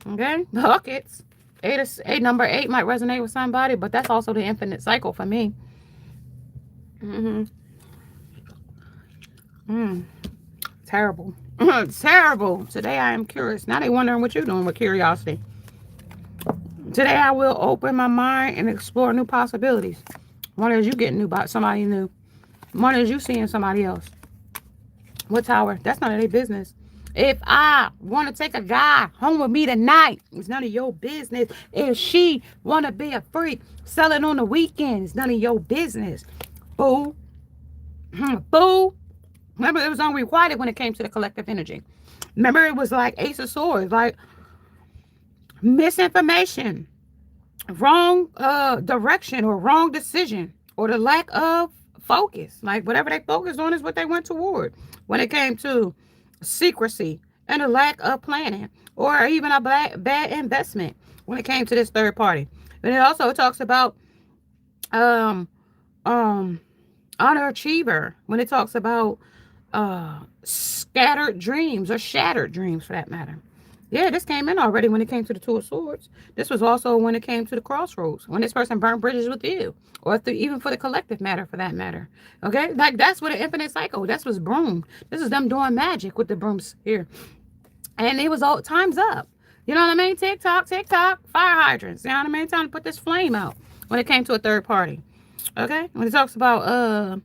okay? Buckets. Number eight might resonate with somebody, but that's also the infinite cycle for me. Mm-hmm. Terrible. Terrible. Today I am curious. Now they wondering what you're doing with curiosity. Today I will open my mind and explore new possibilities. One is you getting new about somebody new. One is you seeing somebody else. What tower? That's none of their business. If I want to take a guy home with me tonight, it's none of your business. If she want to be a freak, sell it on the weekend, it's none of your business. Boo. Boo. Remember, it was unrequited when it came to the collective energy. Remember, it was like Ace of Swords, like misinformation, wrong direction or wrong decision, or the lack of focus. Like whatever they focused on is what they went toward when it came to secrecy and a lack of planning, or even a bad investment when it came to this third party. And it also talks about um um underachiever when it talks about scattered dreams or shattered dreams for that matter. Yeah, this came in already when it came to the Two of Swords. This was also when it came to the crossroads, when this person burnt bridges with you, or even for the collective matter for that matter. Okay, like that's what an infinite cycle. That's what's broom. This is them doing magic with the brooms here, and it was all time's up. You know what I mean? Tick tock, fire hydrants. You know what I mean? Time to put this flame out when it came to a third party. Okay, when it talks about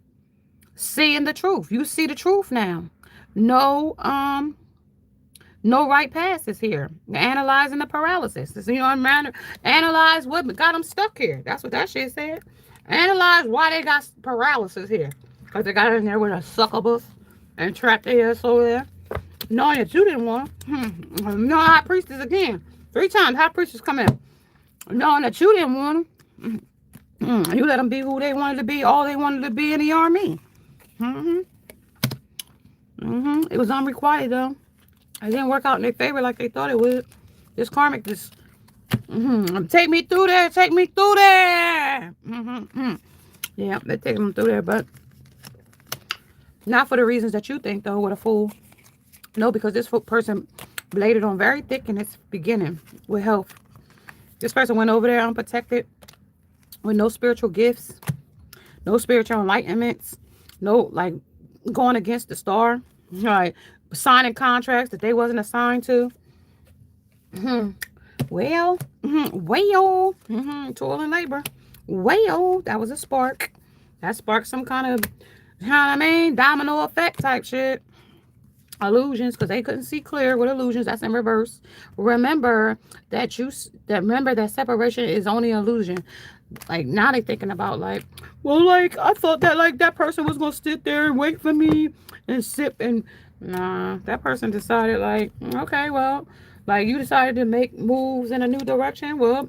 seeing the truth, you see the truth now. No no right passes here. Analyzing the paralysis. You know, analyze what got them stuck here. That's what that shit said. Analyze why they got paralysis here. Because they got in there with a succubus and trapped their ass over there. Knowing that you didn't want them. No, high priestess again. 3 times high priestess come in. Knowing that you didn't want them. You let them be who they wanted to be, all they wanted to be in the army. It was unrequited though. It didn't work out in their favor like they thought it would. This karmic just take me through there, take me through there. Yeah, they're taking them through there, but not for the reasons that you think though, with a fool. No, because this person laid it on very thick in its beginning with health. This person went over there unprotected with no spiritual gifts, no spiritual enlightenments, no like going against the star, like signing contracts that they wasn't assigned to. Well, toil and labor. Well, that was a spark. That sparked some kind of, you know what I mean, domino effect type shit. Illusions, because they couldn't see clear with illusions. That's in reverse. Remember that separation is only illusion. Like now they thinking about like, well, like I thought that like that person was gonna sit there and wait for me and sip, and nah, that person decided like, okay, well, like you decided to make moves in a new direction. Well,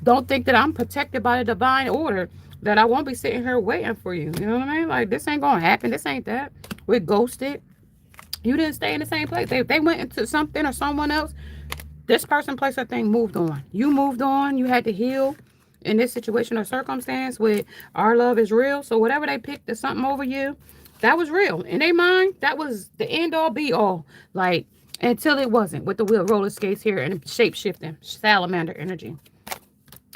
don't think that I'm protected by the divine order, that I won't be sitting here waiting for you. You know what I mean? Like this ain't gonna happen. This ain't that. We're ghosted. You didn't stay in the same place. They went into something or someone else. This person, place, or thing moved on. You moved on. You had to heal in this situation or circumstance with our love is real. So whatever they picked as something over you, that was real. In their mind, that was the end all be all. Like, until it wasn't with the wheel roller skates here and shape shifting. Salamander energy.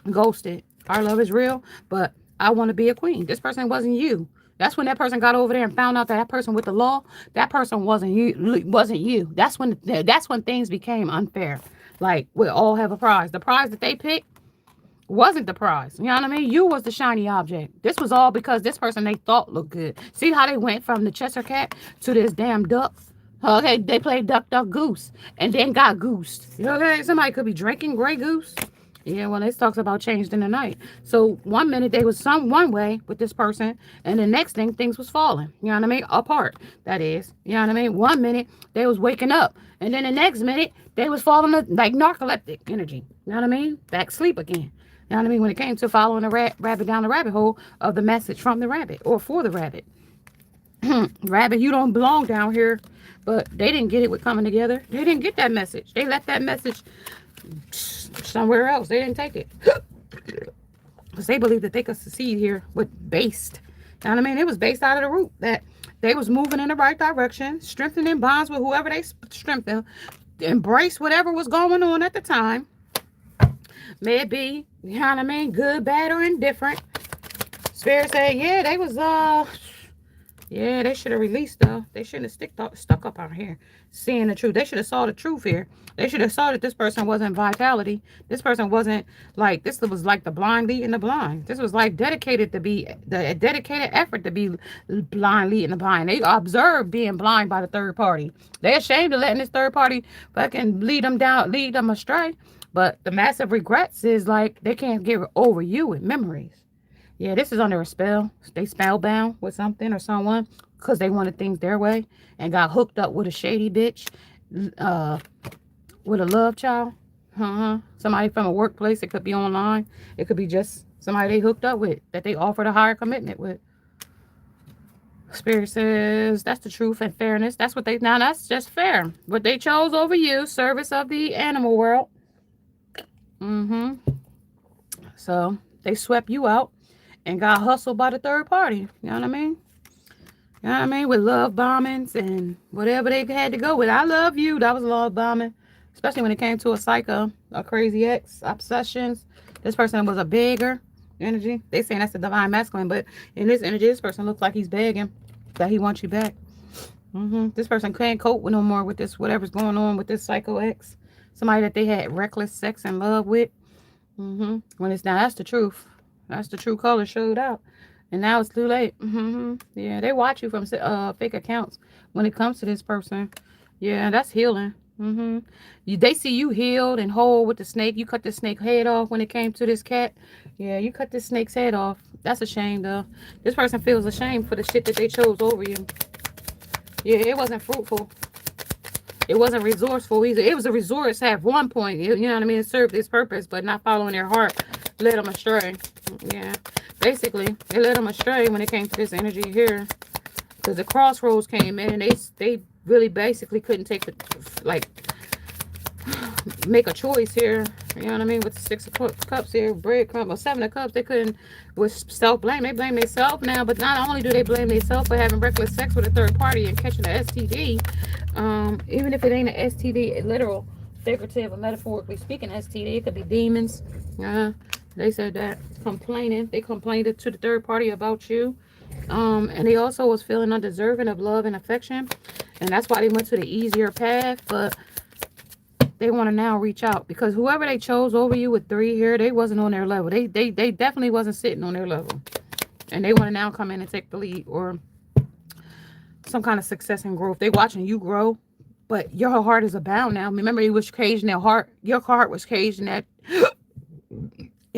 Ghosted. Our love is real, but I want to be a queen. This person wasn't you. That's when that person got over there and found out that that person with the law, that person wasn't you. That's when things became unfair. Like we all have a prize. The prize that they picked wasn't the prize. You know what I mean? You was the shiny object. This was all because this person they thought looked good. See how they went from the Cheshire Cat to this damn duck? Okay, they played duck, duck, goose, and then got goosed. You know, okay, somebody could be drinking Grey Goose Yeah, well, it talks about changed in the night. So one minute they was some one way with this person, and the next thing things was falling. You know what I mean? Apart. That is. You know what I mean? One minute they was waking up, and then the next minute they was falling like narcoleptic energy. You know what I mean? Back sleep again. You know what I mean? When it came to following the rabbit down the rabbit hole of the message from the rabbit or for the rabbit. Rabbit, you don't belong down here. But they didn't get it with coming together. They didn't get that message. They left that message somewhere else. They didn't take it. Because they believed that they could succeed here with based. You know what I mean? It was based out of the root that they was moving in the right direction, strengthening bonds with whoever they strengthened, embrace whatever was going on at the time. May it be, you know what I mean, good, bad, or indifferent. Spirit said, yeah, they was yeah, they should have released though. They shouldn't have stuck up out here seeing the truth. They should have saw the truth here. They should have saw that this person wasn't vitality. This person wasn't like, this was like the blind leading the blind. This was like dedicated to be the dedicated effort to be blind leading the blind. They observed being blind by the third party. They're ashamed of letting this third party fucking lead them down, lead them astray. But the massive regrets is like they can't get over you with memories. Yeah, this is under a spell. They spellbound with something or someone because they wanted things their way and got hooked up with a shady bitch, uh, with a love child. Somebody from a workplace. It could be online. It could be just somebody they hooked up with that they offered a higher commitment with. Spirit says that's the truth and fairness. That's what they now. That's just fair. What they chose over you, service of the animal world. So they swept you out and got hustled by the third party. You know what I mean? You know what I mean? With love bombings and whatever they had to go with. I love you. That was love bombing. Especially when it came to a psycho, a crazy ex, obsessions. This person was a beggar energy. They saying that's the divine masculine, but in this energy, this person looks like he's begging that he wants you back. This person can't cope with no more with this, whatever's going on with this psycho ex. Somebody that they had reckless sex and love with. When it's now, that's the truth. That's the true color showed out. And now it's too late. Yeah, they watch you from fake accounts when it comes to this person. Yeah, that's healing. They see you healed and whole with the snake. You cut the snake head off when it came to this cat. Yeah, you cut this snake's head off. That's a shame, though. This person feels ashamed for the shit that they chose over you. Yeah, it wasn't fruitful. It wasn't resourceful either. It was a resource at one point. You know what I mean? It served its purpose, but not following their heart led them astray. Yeah, basically, it led them astray when it came to this energy here. Because the crossroads came in and they really basically couldn't take the, like, make a choice here. You know what I mean? With the 6 of Cups here, breadcrumb, or 7 of Cups, they couldn't, with self-blame. They blame themselves now, but not only do they blame themselves for having reckless sex with a third party and catching an STD, even if it ain't an STD, literal, figurative, or metaphorically speaking, STD, it could be demons. They said that complaining. They complained to the third party about you. And they also was feeling undeserving of love and affection. And that's why they went to the easier path. But they want to now reach out because whoever they chose over you with 3 here, they wasn't on their level. They definitely wasn't sitting on their level. And they want to now come in and take the lead or some kind of success and growth. They watching you grow, but your heart is abound now. Remember, it was caged in their heart. Your heart was caged in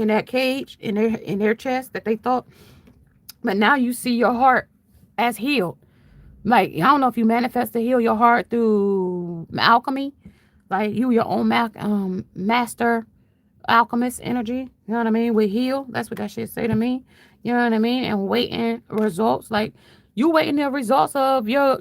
that cage in their chest that they thought. But now you see your heart as healed. Like, I don't know if you manifest to heal your heart through alchemy. Like, you your own master alchemist energy. You know what I mean? With heal. That's what that shit say to me. You know what I mean? And waiting results. Like, you waiting the results of your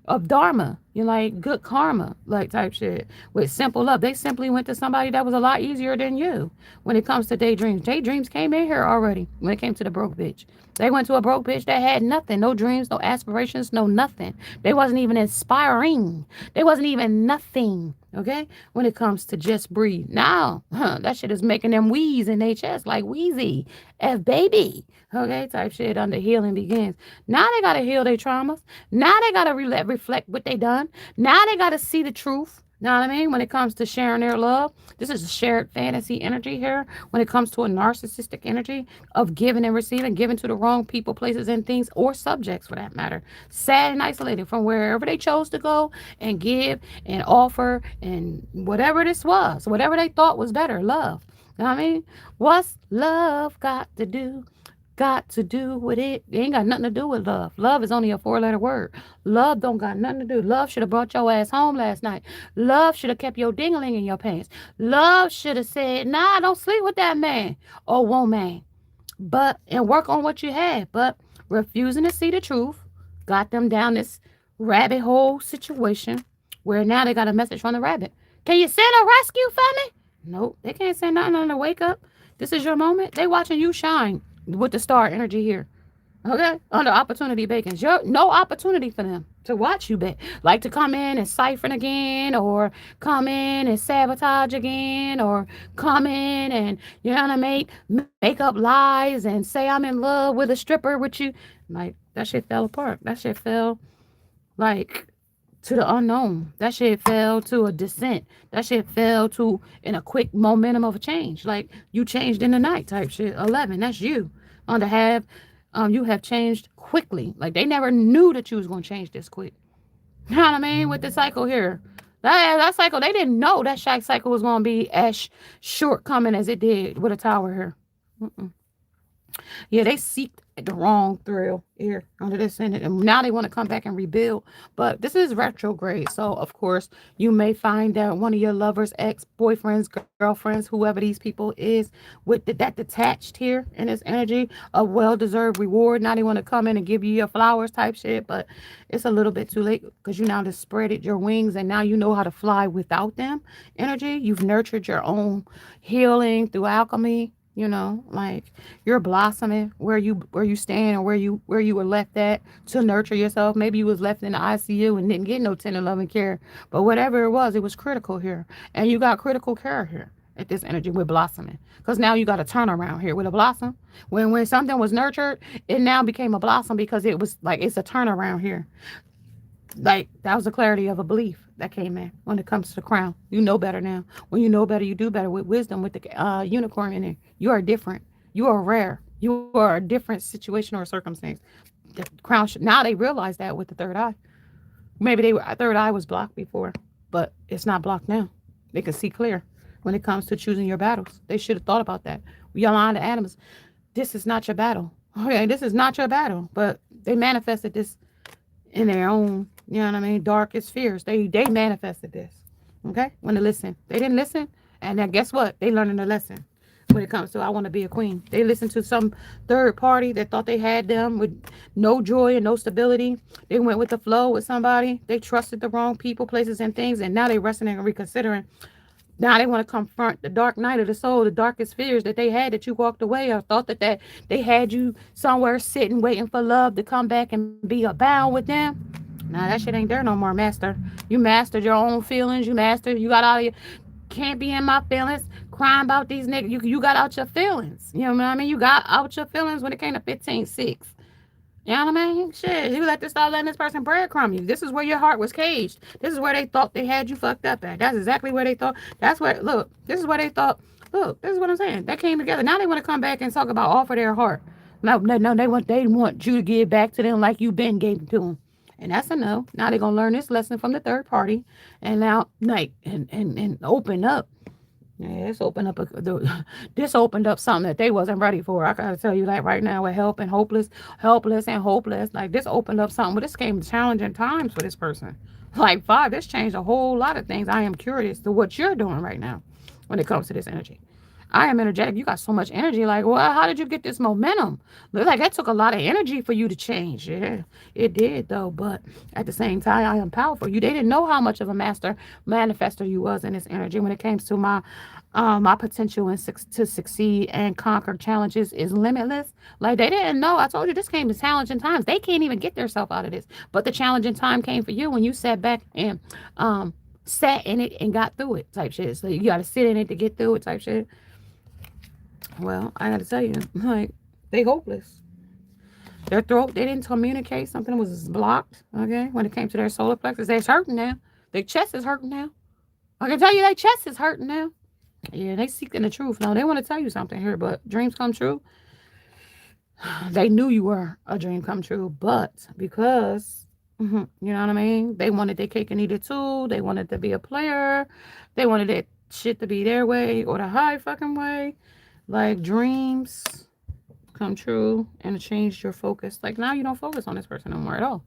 of dharma. You're like good karma, like type shit. With simple love. They simply went to somebody that was a lot easier than you when it comes to daydreams. Daydreams came in here already when it came to the broke bitch. They went to a broke bitch that had nothing. No dreams, no aspirations, no nothing. They wasn't even inspiring. They wasn't even nothing. Okay? When it comes to just breathe. Now, that shit is making them wheeze in their chest like Wheezy. F baby. Okay? Type shit under healing begins. Now they got to heal their traumas. Now they got to reflect what they done. Now they got to see the truth. Know what I mean? When it comes to sharing their love, this is a shared fantasy energy here. When it comes to a narcissistic energy of giving and receiving, giving to the wrong people, places, and things, or subjects for that matter, sad and isolated from wherever they chose to go and give and offer and whatever this was, whatever they thought was better, love. Know what I mean? What's love got to do with it? It ain't got nothing to do with love. Love is only a four-letter word. Love don't got nothing to do. Love should have brought your ass home last night. Love should have kept your dingling in your pants. Love should have said, nah, don't sleep with that man or woman. But, and work on what you had. But refusing to see the truth got them down this rabbit hole situation where now they got a message from the rabbit. Can you send a rescue for me? Nope, they can't send nothing on the wake up. This is your moment. They watching you shine with the star energy here. Okay? Under opportunity bacons. No opportunity for them to watch you back. Like to come in and siphon again, or come in and sabotage again, or come in and, you know what I mean, make up lies and say I'm in love with a stripper with you. Like, that shit fell apart. That shit fell, like, to the unknown. That shit fell to a descent. That shit fell to in a quick momentum of a change. Like you changed in the night type shit. 11, that's you. On the half, you have changed quickly. Like they never knew that you was gonna change this quick. You know what I mean? With the cycle here. That cycle, they didn't know that cycle was gonna be as shortcoming as it did with a tower here. Mm-mm. Yeah, they seeked the wrong thrill here under this in it. And now they want to come back and rebuild. But this is retrograde. So, of course, you may find that one of your lovers, ex boyfriends, girlfriends, whoever these people is, with that detached here in this energy of well deserved reward. Now they want to come in and give you your flowers type shit. But it's a little bit too late because you now just spread it your wings and now you know how to fly without them energy. You've nurtured your own healing through alchemy. You know, like you're blossoming where you stand or where you were left at to nurture yourself. Maybe you was left in the ICU and didn't get no tender loving care, but whatever it was critical here, and you got critical care here at this energy with blossoming. Because now you got a turnaround here with a blossom. When something was nurtured, it now became a blossom because it was like it's a turnaround here. Like that was the clarity of a belief that came in when it comes to the crown. You know better now. When you know better, you do better with wisdom, with the unicorn in it. You are different. You are rare. You are a different situation or circumstance. The crown now they realize that with the third eye. Maybe third eye was blocked before, but it's not blocked now. They can see clear when it comes to choosing your battles. They should have thought about that. Yolanda Adams, this is not your battle. Okay, this is not your battle. But they manifested this in their own, you know what I mean, darkest fears. They manifested this. Okay? When they listen. They didn't listen. And then guess what? They learning a lesson when it comes to I want to be a queen. They listened to some third party that thought they had them with no joy and no stability. They went with the flow with somebody. They trusted the wrong people, places, and things. And now they're resting and reconsidering. Now they want to confront the dark night of the soul, the darkest fears that they had that you walked away or thought that they had you somewhere sitting waiting for love to come back and be abound with them. Nah, that shit ain't there no more, master. You mastered your own feelings. You got all your can't be in my feelings, crying about these niggas. You got out your feelings. You know what I mean? You got out your feelings when it came to 15-6. You know what I mean? Shit, you let this start letting this person breadcrumb you. This is where your heart was caged. This is where they thought they had you fucked up at. That's exactly where they thought. That's where, look, this is where they thought, look, this is what I'm saying. That came together. Now they want to come back and talk about offer their heart. No, they want you to give back to them like you've been gave to them. And that's a no. Now they're gonna learn this lesson from the third party and now like and open up. Yeah, this opened up something that they wasn't ready for. I gotta tell you that right now with helpless and hopeless. Like this opened up something, but this came challenging times for this person. Like 5, this changed a whole lot of things. I am curious to what you're doing right now when it comes to this energy. I am energetic. You got so much energy. Like, well, how did you get this momentum? Look like that took a lot of energy for you to change. Yeah, it did though. But at the same time, I am powerful. They didn't know how much of a master manifester you was in this energy when it came to my potential to succeed and conquer challenges is limitless. Like they didn't know. I told you this came to challenging times. They can't even get themselves out of this. But the challenging time came for you when you sat back and sat in it and got through it type shit. So you got to sit in it to get through it type shit. Well, I got to tell you, like, they hopeless. Their throat, they didn't communicate. Something was blocked, okay? When it came to their solar plexus, they're hurting now. Their chest is hurting now. I can tell you their chest is hurting now. Yeah, they seeking the truth. No, they want to tell you something here, but dreams come true. They knew you were a dream come true, but because, you know what I mean? They wanted their cake and eat it too. They wanted to be a player. They wanted that shit to be their way or the high fucking way. Like dreams come true and change your focus. Like now you don't focus on this person no more at all.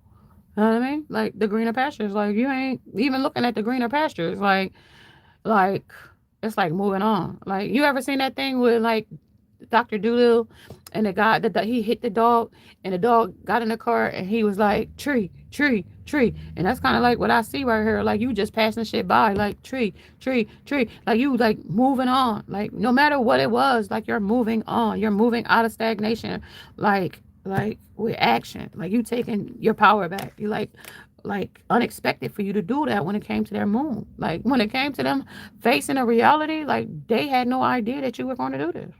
You know what I mean? Like the greener pastures. Like you ain't even looking at the greener pastures. Like it's like moving on. Like you ever seen that thing with like Dr. Doolittle and the guy that he hit the dog and the dog got in the car and he was like tree, tree, tree. And that's kind of like what I see right here. Like you just passing shit by like tree, tree, tree. Like you like moving on. Like no matter what it was, like you're moving on. You're moving out of stagnation. Like with action. Like you taking your power back. You like unexpected for you to do that when it came to their moon. Like when it came to them facing a reality, like they had no idea that you were going to do this.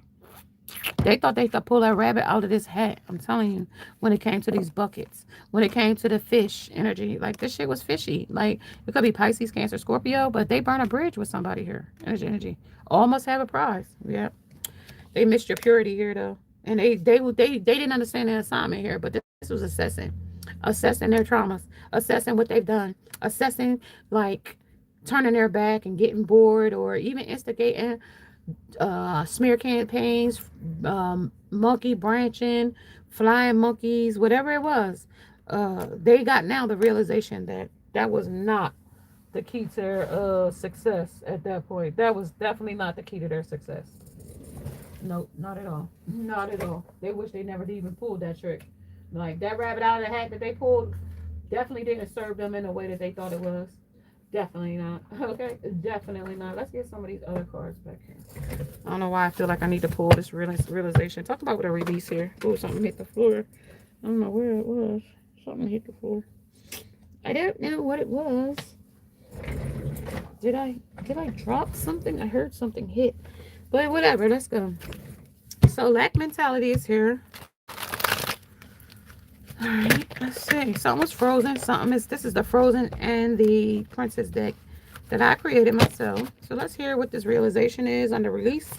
They thought they could pull that rabbit out of this hat. I'm telling you, when it came to these buckets, when it came to the fish energy, like this shit was fishy. Like it could be Pisces, Cancer, Scorpio, but they burn a bridge with somebody here. Energy. All must have a prize. Yeah. They missed your purity here though. And they didn't understand their assignment here, but this was assessing their traumas, assessing what they've done, assessing like turning their back and getting bored or even instigating smear campaigns, monkey branching, flying monkeys, whatever it was. They got now the realization that that was not the key to their success at that point. That was definitely not the key to their success. No, not at all. Not at all. They wish they never even pulled that trick. Like that rabbit out of the hat that they pulled definitely didn't serve them in the way that they thought it was. Definitely not. Okay? Definitely not. Let's get some of these other cards back here. I don't know why I feel like I need to pull this realization. Talk about with a release here. Oh, something hit the floor. I don't know where it was. Something hit the floor. I don't know what it was. Did I drop something? I heard something hit. But whatever, let's go. So lack mentality is here. All right, let's see. Something was frozen. This is the frozen and the princess deck that I created myself. So let's hear what this realization is under release.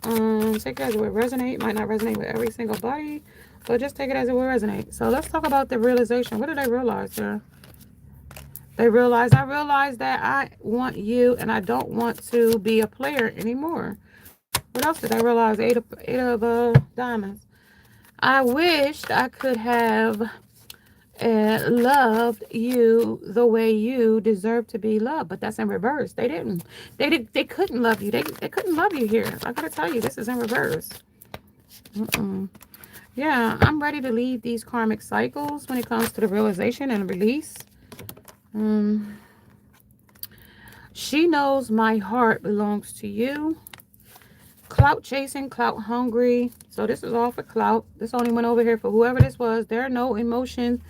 Take it as it would resonate. Might not resonate with every single body, but just take it as it would resonate. So let's talk about the realization. What did I realize here? I realized that I want you and I don't want to be a player anymore. What else did I realize? Eight of diamonds. I wished I could have loved you the way you deserve to be loved, but that's in reverse. They didn't. They couldn't love you. They couldn't love you here. I gotta tell you, this is in reverse. Yeah, I'm ready to leave these karmic cycles when it comes to the realization and release. She knows my heart belongs to you. Clout chasing, clout hungry. So this is all for clout. This only went over here for whoever this was. There's no emotion.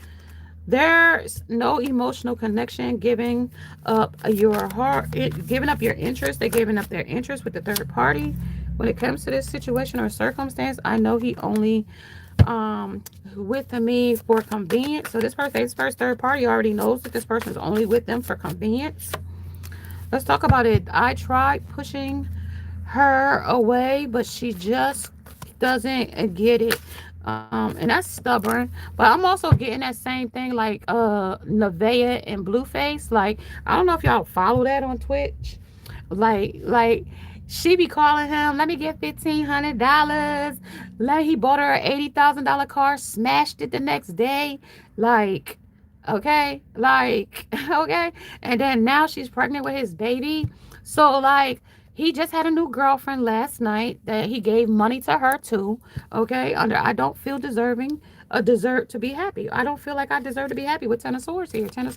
There's no emotional connection. Giving up your heart, giving up your interest. They're giving up their interest with the third party. When it comes to this situation or circumstance, I know he only with me for convenience. So this first third party already knows that this person is only with them for convenience. Let's talk about it. I tried pushing her away, but she just doesn't get it. And that's stubborn. But I'm also getting that same thing like Nevaeh and Blueface. Like, I don't know if y'all follow that on Twitch. Like she be calling him, let me get $1,500. He bought her an $80,000 car, smashed it the next day. Like, okay, okay. And then now she's pregnant with his baby. So like, he just had a new girlfriend last night that he gave money to her too. Okay, I don't feel deserve to be happy. I don't feel like I deserve to be happy with 10 of swords here, 10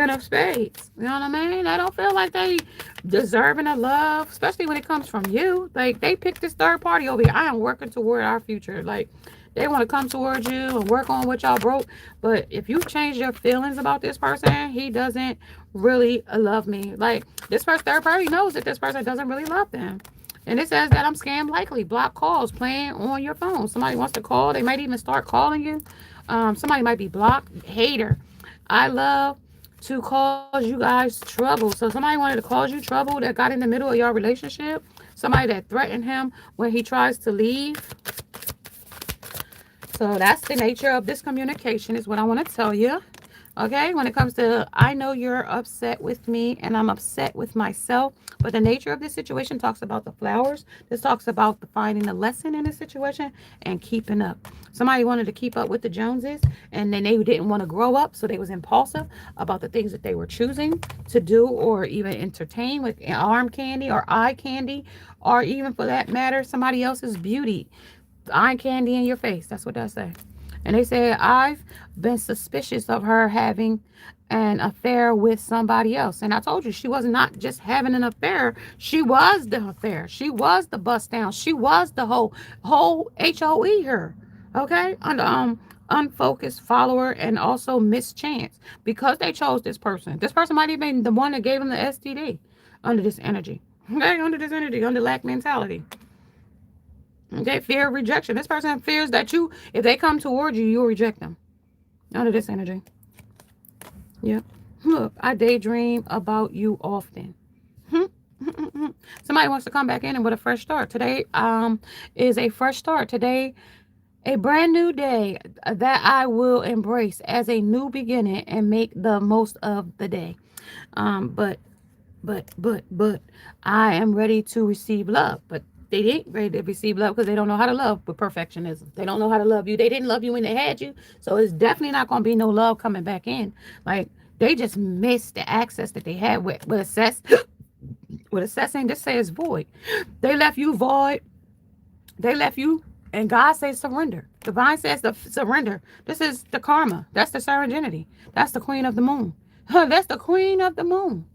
of spades. You know what I mean? I don't feel like they deserving of love, especially when it comes from you. Like they picked this third party over here. I am working toward our future. Like they want to come towards you and work on what y'all broke. But if you change your feelings about this person, he doesn't really love me. Like this first third party knows that this person doesn't really love them. And it says that I'm scam likely. Block calls playing on your phone. Somebody wants to call. They might even start calling you. Somebody might be blocked. Hater. I love to cause you guys trouble. So somebody wanted to cause you trouble that got in the middle of your relationship. Somebody that threatened him when he tries to leave. So that's the nature of this communication is what I want to tell you. Okay, when it comes to, I know you're upset with me and I'm upset with myself, but the nature of this situation talks about the flowers. This talks about the finding a lesson in this situation and keeping up. Somebody wanted to keep up with the Joneses and then they didn't want to grow up, so they was impulsive about the things that they were choosing to do or even entertain with arm candy or eye candy, or even for that matter, somebody else's beauty. Eye candy in your face. That's what that say. And they said, I've been suspicious of her having an affair with somebody else. And I told you, she was not just having an affair. She was the affair. She was the bust down. She was the whole HOE her. Okay? Unfocused follower and also mischance. Because they chose this person. This person might have been the one that gave them the STD under this energy. Okay? Under this energy, under lack mentality. Okay, fear of rejection. This person fears that you, if they come towards you, you'll reject them. Under this energy. Yep. Look, I daydream about you often. Somebody wants to come back in and with a fresh start. Today is a fresh start. Today, a brand new day that I will embrace as a new beginning and make the most of the day. But I am ready to receive love. But they didn't ready to receive love because they don't know how to love with perfectionism. They don't know how to love you. They didn't love you when they had you. So it's definitely not going to be no love coming back in. Like, they just missed the access that they had with assess. With assessing, this says void. They left you void. They left you, and God says surrender. Divine says the surrender. This is the karma. That's the serenity. That's the queen of the moon. That's the queen of the moon.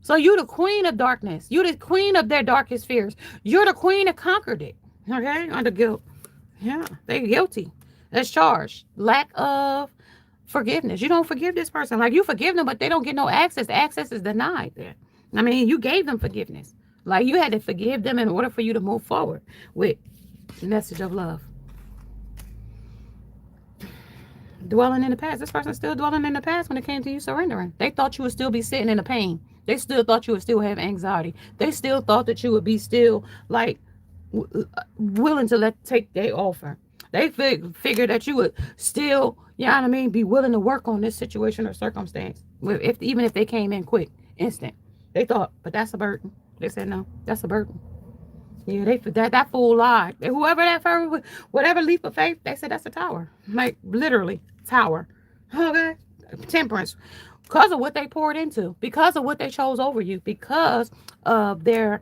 So you're the queen of darkness. You're the queen of their darkest fears. You're the queen that conquered it. Okay? Under guilt. Yeah. They're guilty. That's charged. Lack of forgiveness. You don't forgive this person. Like, you forgive them, but they don't get no access. The access is denied there. I mean, you gave them forgiveness. Like, you had to forgive them in order for you to move forward with the message of love. Dwelling in the past. This person's still dwelling in the past when it came to you surrendering. They thought you would still be sitting in the pain. They still thought you would still have anxiety. They still thought that you would be still like willing to take their offer. They figured that you would still, you know what I mean, be willing to work on this situation or circumstance. Even if they came in quick, instant. They thought, but that's a burden. They said, no, that's a burden. Yeah, that fool lied. Whoever that whatever leap of faith, they said that's a tower. Like, literally, tower. Okay? Temperance. Because of what they poured into, because of what they chose over you, because of their,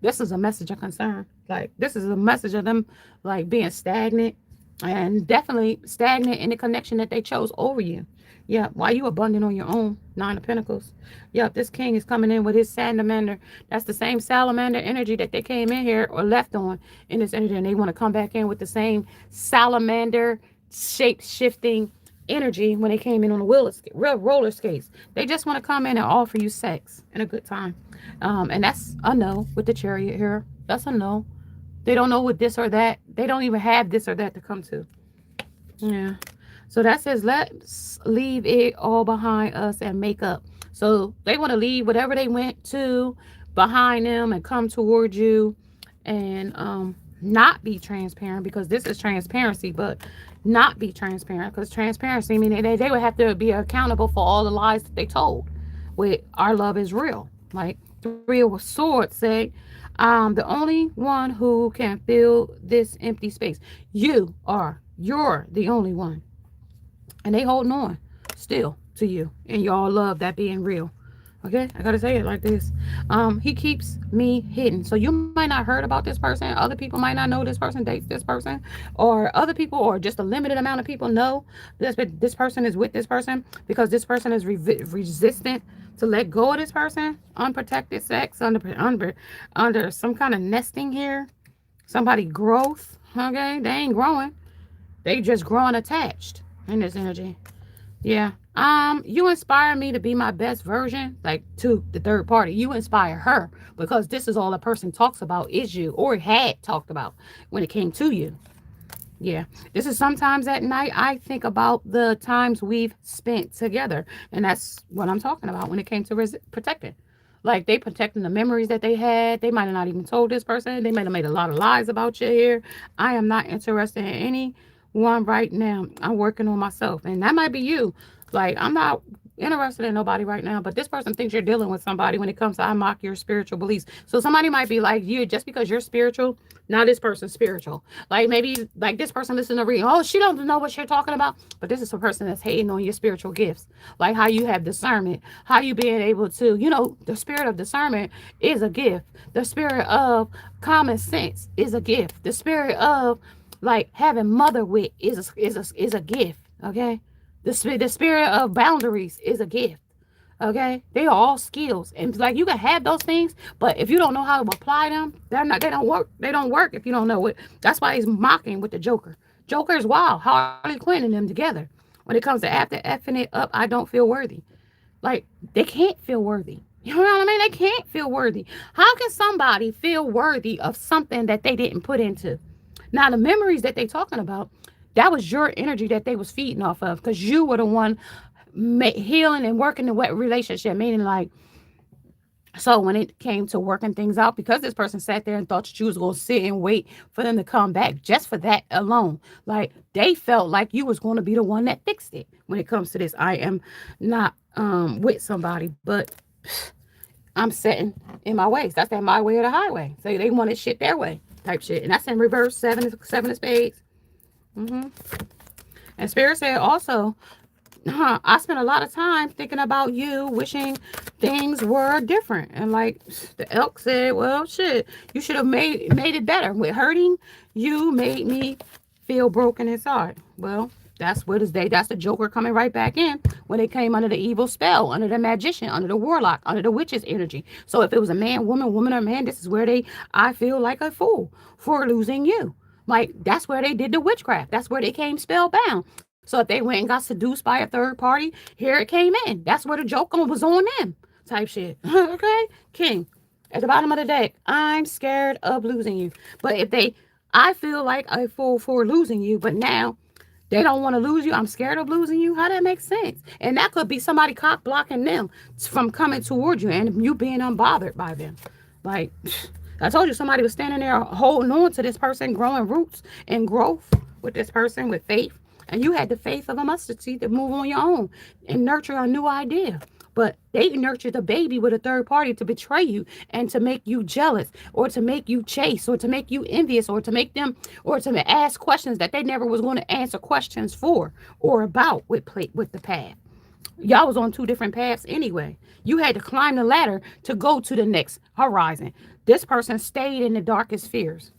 this is a message of concern. Like, this is a message of them, like, being stagnant, and definitely stagnant in the connection that they chose over you. Yeah, while you abundant on your own, 9 of Pentacles. Yep, this king is coming in with his salamander. That's the same salamander energy that they came in here or left on in this energy, and they want to come back in with the same salamander shape-shifting energy when they came in on the roller skates. They just want to come in and offer you sex and a good time. And that's a no with the Chariot here. That's a no. They don't know what this or that. They don't even have this or that to come to. Yeah. So that says, let's leave it all behind us and make up. So they want to leave whatever they went to behind them and come towards you and not be transparent, because this is transparency, but not be transparent, because transparency meaning they would have to be accountable for all the lies that they told. With our love is real. Like 3 of Swords say, the only one who can fill this empty space. You're the only one. And they holding on still to you. And y'all love that being real. Okay? I gotta say it like this. He keeps me hidden. So you might not heard about this person. Other people might not know this person dates this person. Or other people, or just a limited amount of people know this person is with this person, because this person is resistant to let go of this person. Unprotected sex under some kind of nesting here. Somebody growth. Okay? They ain't growing. They just growing attached in this energy. Yeah. You inspire me to be my best version, like to the third party. You inspire her, because this is all a person talks about is you, or had talked about when it came to you. Yeah. This is sometimes at night I think about the times we've spent together. And that's what I'm talking about when it came to protecting. Like they protecting the memories that they had. They might have not even told this person. They might have made a lot of lies about you here. I am not interested in any one right now. I'm working on myself. And that might be you. Like I'm not interested in nobody right now, but this person thinks you're dealing with somebody when it comes to I mock your spiritual beliefs. So somebody might be like you just because you're spiritual, now this person's spiritual. Like maybe like this person listen to read. Oh, she don't know what you're talking about. But this is a person that's hating on your spiritual gifts. Like how you have discernment, how you being able to, the spirit of discernment is a gift. The spirit of common sense is a gift. The spirit of like having mother wit is a gift. Okay. The spirit of boundaries is a gift. Okay, they are all skills, and like you can have those things, but if you don't know how to apply them, they don't work. They don't work if you don't know it. That's why he's mocking with the Joker. Joker is wild. Harley Quinn and them together. When it comes to after effing it up, I don't feel worthy. Like they can't feel worthy. You know what I mean? They can't feel worthy. How can somebody feel worthy of something that they didn't put into? Now the memories that they talking about, that was your energy that they was feeding off of because you were the one healing and working the wet relationship, meaning like, so when it came to working things out, because this person sat there and thought that you was gonna sit and wait for them to come back, just for that alone, like they felt like you was going to be the one that fixed it. When it comes to this, I am not with somebody, but I'm setting in my ways. That's that my way or the highway. So they wanted shit their way, type shit, and that's in reverse. Seven of spades. Mm-hmm. And Spirit said also, I spent a lot of time thinking about you, wishing things were different. And like the elk said, well, shit, you should have made it better. With hurting, you made me feel broken inside. Well, that's what is they. That's the Joker coming right back in when they came under the evil spell, under the magician, under the warlock, under the witch's energy. So if it was a man, woman, or man, this is where I feel like a fool for losing you. Like that's where they did the witchcraft. That's where they came spellbound. So if they went and got seduced by a third party, here it came in. That's where the joke was on them. Type shit. Okay? King. At the bottom of the deck, I'm scared of losing you. But if I feel like a fool for losing you, but now they don't want to lose you. I'm scared of losing you. How that makes sense? And that could be somebody cock blocking them from coming towards you and you being unbothered by them. Like, I told you somebody was standing there holding on to this person, growing roots and growth with this person with faith. And you had the faith of a mustard seed to move on your own and nurture a new idea. But they nurtured a baby with a third party to betray you and to make you jealous or to make you chase or to make you envious or to make them or to ask questions that they never was going to answer questions for or about with the path. Y'all was on two different paths anyway. You had to climb the ladder to go to the next horizon. This person stayed in the darkest fears.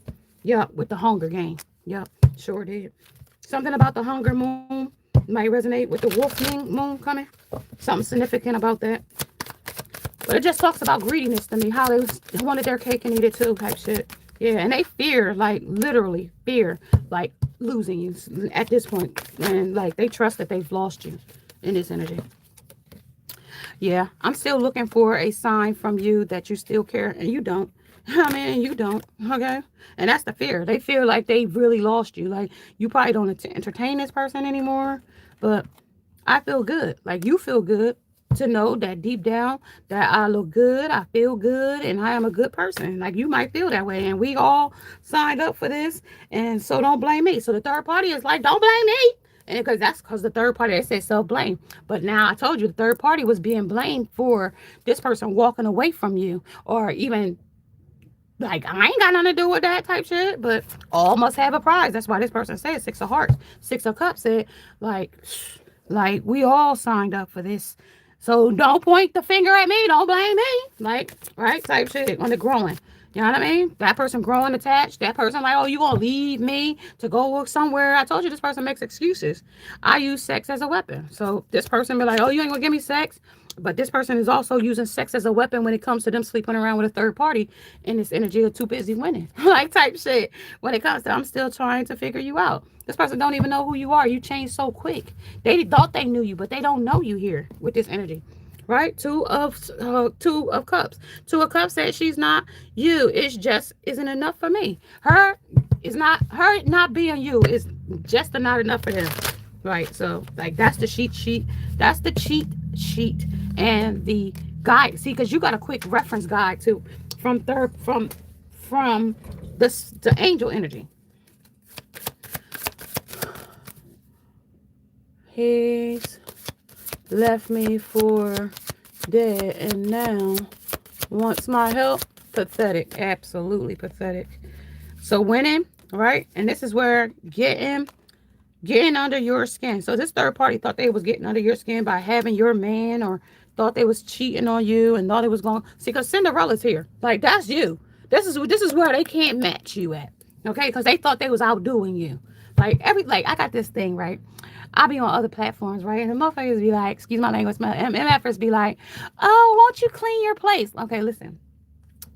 Yup, with the Hunger Game. Yup, sure did. Something about the Hunger Moon might resonate with the Wolf Moon coming. Something significant about that. But it just talks about greediness to me. How they wanted their cake and eat it too type shit. Yeah, and they fear, like literally fear, like losing you at this point. And like they trust that they've lost you in this energy. Yeah, I'm still looking for a sign from you that you still care and you don't. I mean, you don't, okay? And that's the fear. They feel like they really lost you. Like, you probably don't entertain this person anymore. But I feel good. Like, you feel good to know that deep down that I look good, I feel good, and I am a good person. Like, you might feel that way. And we all signed up for this. And so don't blame me. So the third party is like, don't blame me. And because the third party, they said self-blame. But now I told you the third party was being blamed for this person walking away from you or even like, I ain't got nothing to do with that type shit, but all must have a prize. That's why this person said Six of Hearts. Six of Cups said, like we all signed up for this. So don't point the finger at me. Don't blame me. Like, right? Type shit on the growing. You know what I mean? That person growing attached. That person like, oh, you gonna leave me to go work somewhere? I told you this person makes excuses. I use sex as a weapon. So this person be like, oh, you ain't gonna give me sex? But this person is also using sex as a weapon when it comes to them sleeping around with a third party in this energy of too busy winning. Like type shit. When it comes to I'm still trying to figure you out. This person don't even know who you are. You change so quick. They thought they knew you, but they don't know you here with this energy. Right? Two of cups. Two of cups said she's not you. It's just isn't enough for me. Her it's not her not being you. It's just not enough for them. Right. So like that's the cheat sheet. That's the cheat sheet and the guide. See, because you got a quick reference guide too from the angel energy. He's left me for dead and now wants my help. Pathetic. Absolutely pathetic. So winning, right? And this is where getting under your skin. So this third party thought they was getting under your skin by having your man, or thought they was cheating on you and thought it was going. See, because Cinderella's here. Like, that's you. This is where they can't match you at. Okay? Because they thought they was outdoing you. Like I got this thing, right? I'll be on other platforms, right? And the motherfuckers be like, excuse my language, my MFers be like, oh, won't you clean your place? Okay, listen.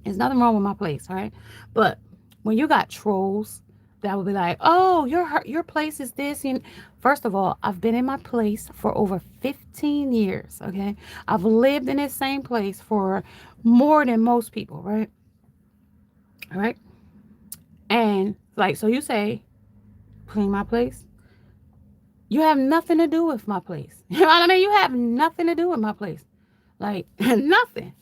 There's nothing wrong with my place, right? But when you got trolls that will be like, oh, your place is this. And first of all, I've been in my place for over 15 years, okay? I've lived in this same place for more than most people, right? All right? And like, so you say, clean my place. You have nothing to do with my place. You know what I mean? You have nothing to do with my place. Like, nothing.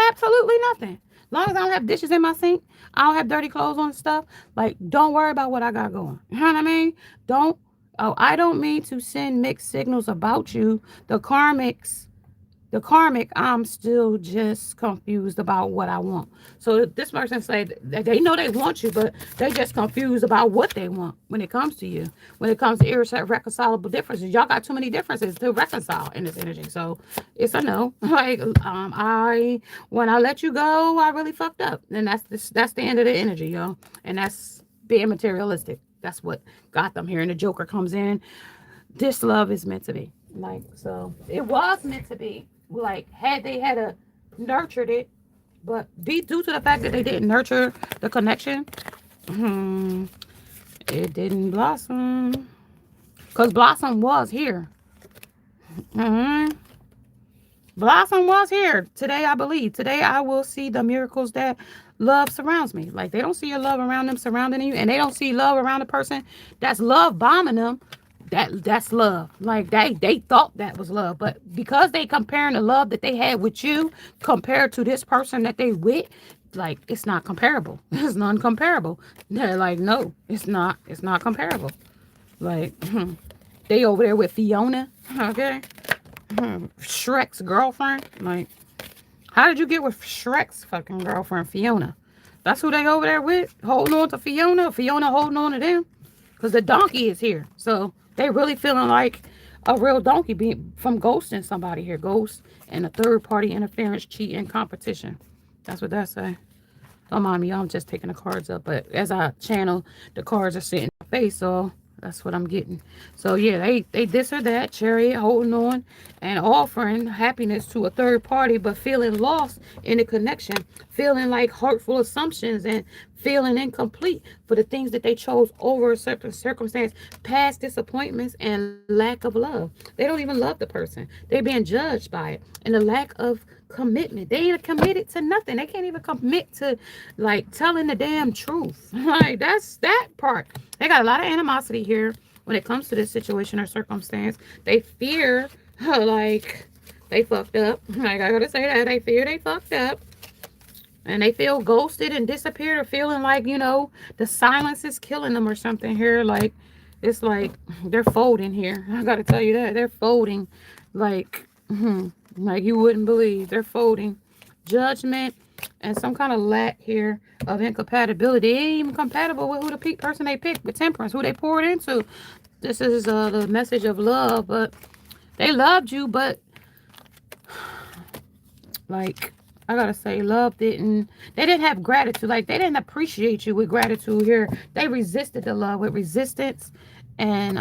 Absolutely nothing. As long as I don't have dishes in my sink, I don't have dirty clothes on stuff. Like, don't worry about what I got going. You know what I mean? I don't mean to send mixed signals about you. The karmic, I'm still just confused about what I want. So this person said that they know they want you, but they just confused about what they want when it comes to you. When it comes to irreconcilable differences, y'all got too many differences to reconcile in this energy. So it's a no. Like when I let you go, I really fucked up, and that's the end of the energy, y'all. And that's being materialistic. That's what got them here. And the Joker comes in. This love is meant to be. Like, so it was meant to be. Like, had they had nurtured it, but due to the fact that they didn't nurture the connection, it didn't blossom. Because Blossom was here. Blossom was here. Today, I believe. Today, I will see the miracles that love surrounds me. Like, they don't see your love around them surrounding you, and they don't see love around the person that's love bombing them. That's love. Like, they thought that was love, but because they comparing the love that they had with you compared to this person that they with, like, it's not comparable. It's non-comparable. They're like, no, it's not comparable. Like, they over there with Fiona, okay? Shrek's girlfriend. Like, how did you get with Shrek's fucking girlfriend, Fiona? That's who they over there with, holding on to Fiona. Fiona holding on to them, because the donkey is here. So they really feeling like a real donkey being from ghosting somebody here. Ghost and a third party interference, cheating, competition. That's what that say. Don't mind me, I'm just taking the cards up. But as I channel, the cards are sitting in my face, so that's what I'm getting. So yeah, they this or that, chariot, holding on and offering happiness to a third party, but feeling lost in the connection, feeling like hurtful assumptions and feeling incomplete for the things that they chose over a certain circumstance, past disappointments and lack of love. They don't even love the person. They're being judged by it. And the lack of commitment. They ain't committed to nothing. They can't even commit to, like, telling the damn truth. Like, that's that part. They got a lot of animosity here when it comes to this situation or circumstance. They fear, like, they fucked up. Like, I gotta say that. They fear they fucked up. And they feel ghosted and disappeared, or feeling like, you know, the silence is killing them or something here. Like, it's like they're folding here. I gotta tell you that. They're folding like, like you wouldn't believe. They're folding. Judgment and some kind of lack here of incompatibility. They ain't even compatible with who the person they picked, with temperance, who they poured into. This is the message of love, but they loved you, but like, I gotta say, they didn't have gratitude. Like, they didn't appreciate you with gratitude here. They resisted the love with resistance and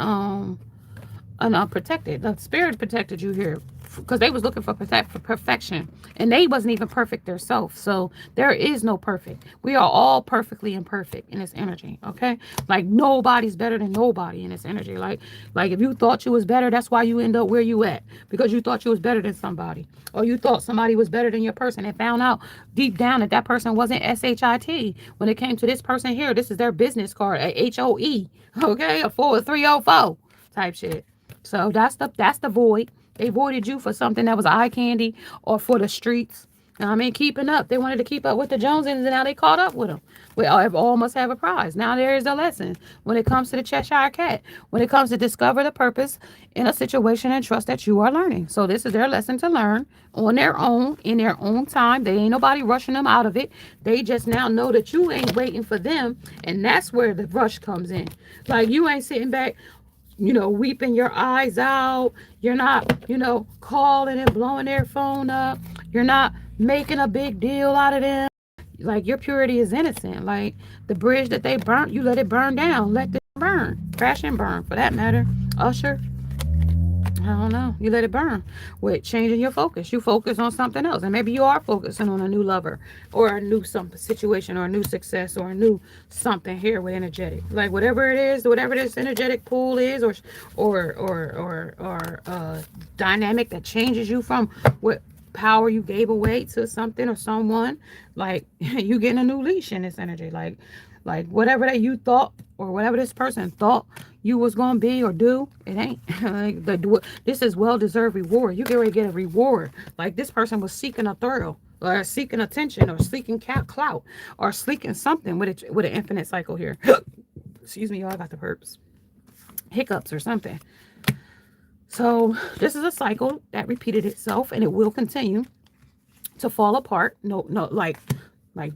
unprotected. The spirit protected you here because they was looking for perfection, and they wasn't even perfect themselves. So there is no perfect. We are all perfectly imperfect in this energy. Okay, like nobody's better than nobody in this energy. Like if you thought you was better, that's why you end up where you at, because you thought you was better than somebody, or you thought somebody was better than your person, and found out deep down that that person wasn't shit. When it came to this person here, this is their business card, a HOE. Okay, a 304 type shit. So that's the void. They voided you for something that was eye candy or for the streets. I mean, keeping up. They wanted to keep up with the Joneses, and now they caught up with them. We all must have a prize. Now there is a lesson when it comes to the Cheshire Cat. When it comes to discover the purpose in a situation and trust that you are learning. So this is their lesson to learn on their own, in their own time. They ain't nobody rushing them out of it. They just now know that you ain't waiting for them, and that's where the rush comes in. Like you ain't sitting back, weeping your eyes out. You're not, calling and blowing their phone up. You're not making a big deal out of them. Like your purity is innocent. Like the bridge that they burnt, you let it burn down. Let it burn. Crash and burn, for that matter. Usher, I don't know. You let it burn with changing your focus. You focus on something else. And maybe you are focusing on a new lover or a new situation or a new success or a new something here with energetic. Like whatever it is, whatever this energetic pool is or dynamic that changes you from what power you gave away to something or someone, like you getting a new leash in this energy. Like whatever that you thought or whatever this person thought you was gonna be or do, it ain't. Like this is well-deserved reward. You get ready to get a reward. Like this person was seeking a thrill or seeking attention or seeking clout or seeking something with an infinite cycle here. Excuse me, y'all, I got the herpes, hiccups or something. So this is a cycle that repeated itself, and it will continue to fall apart. No, like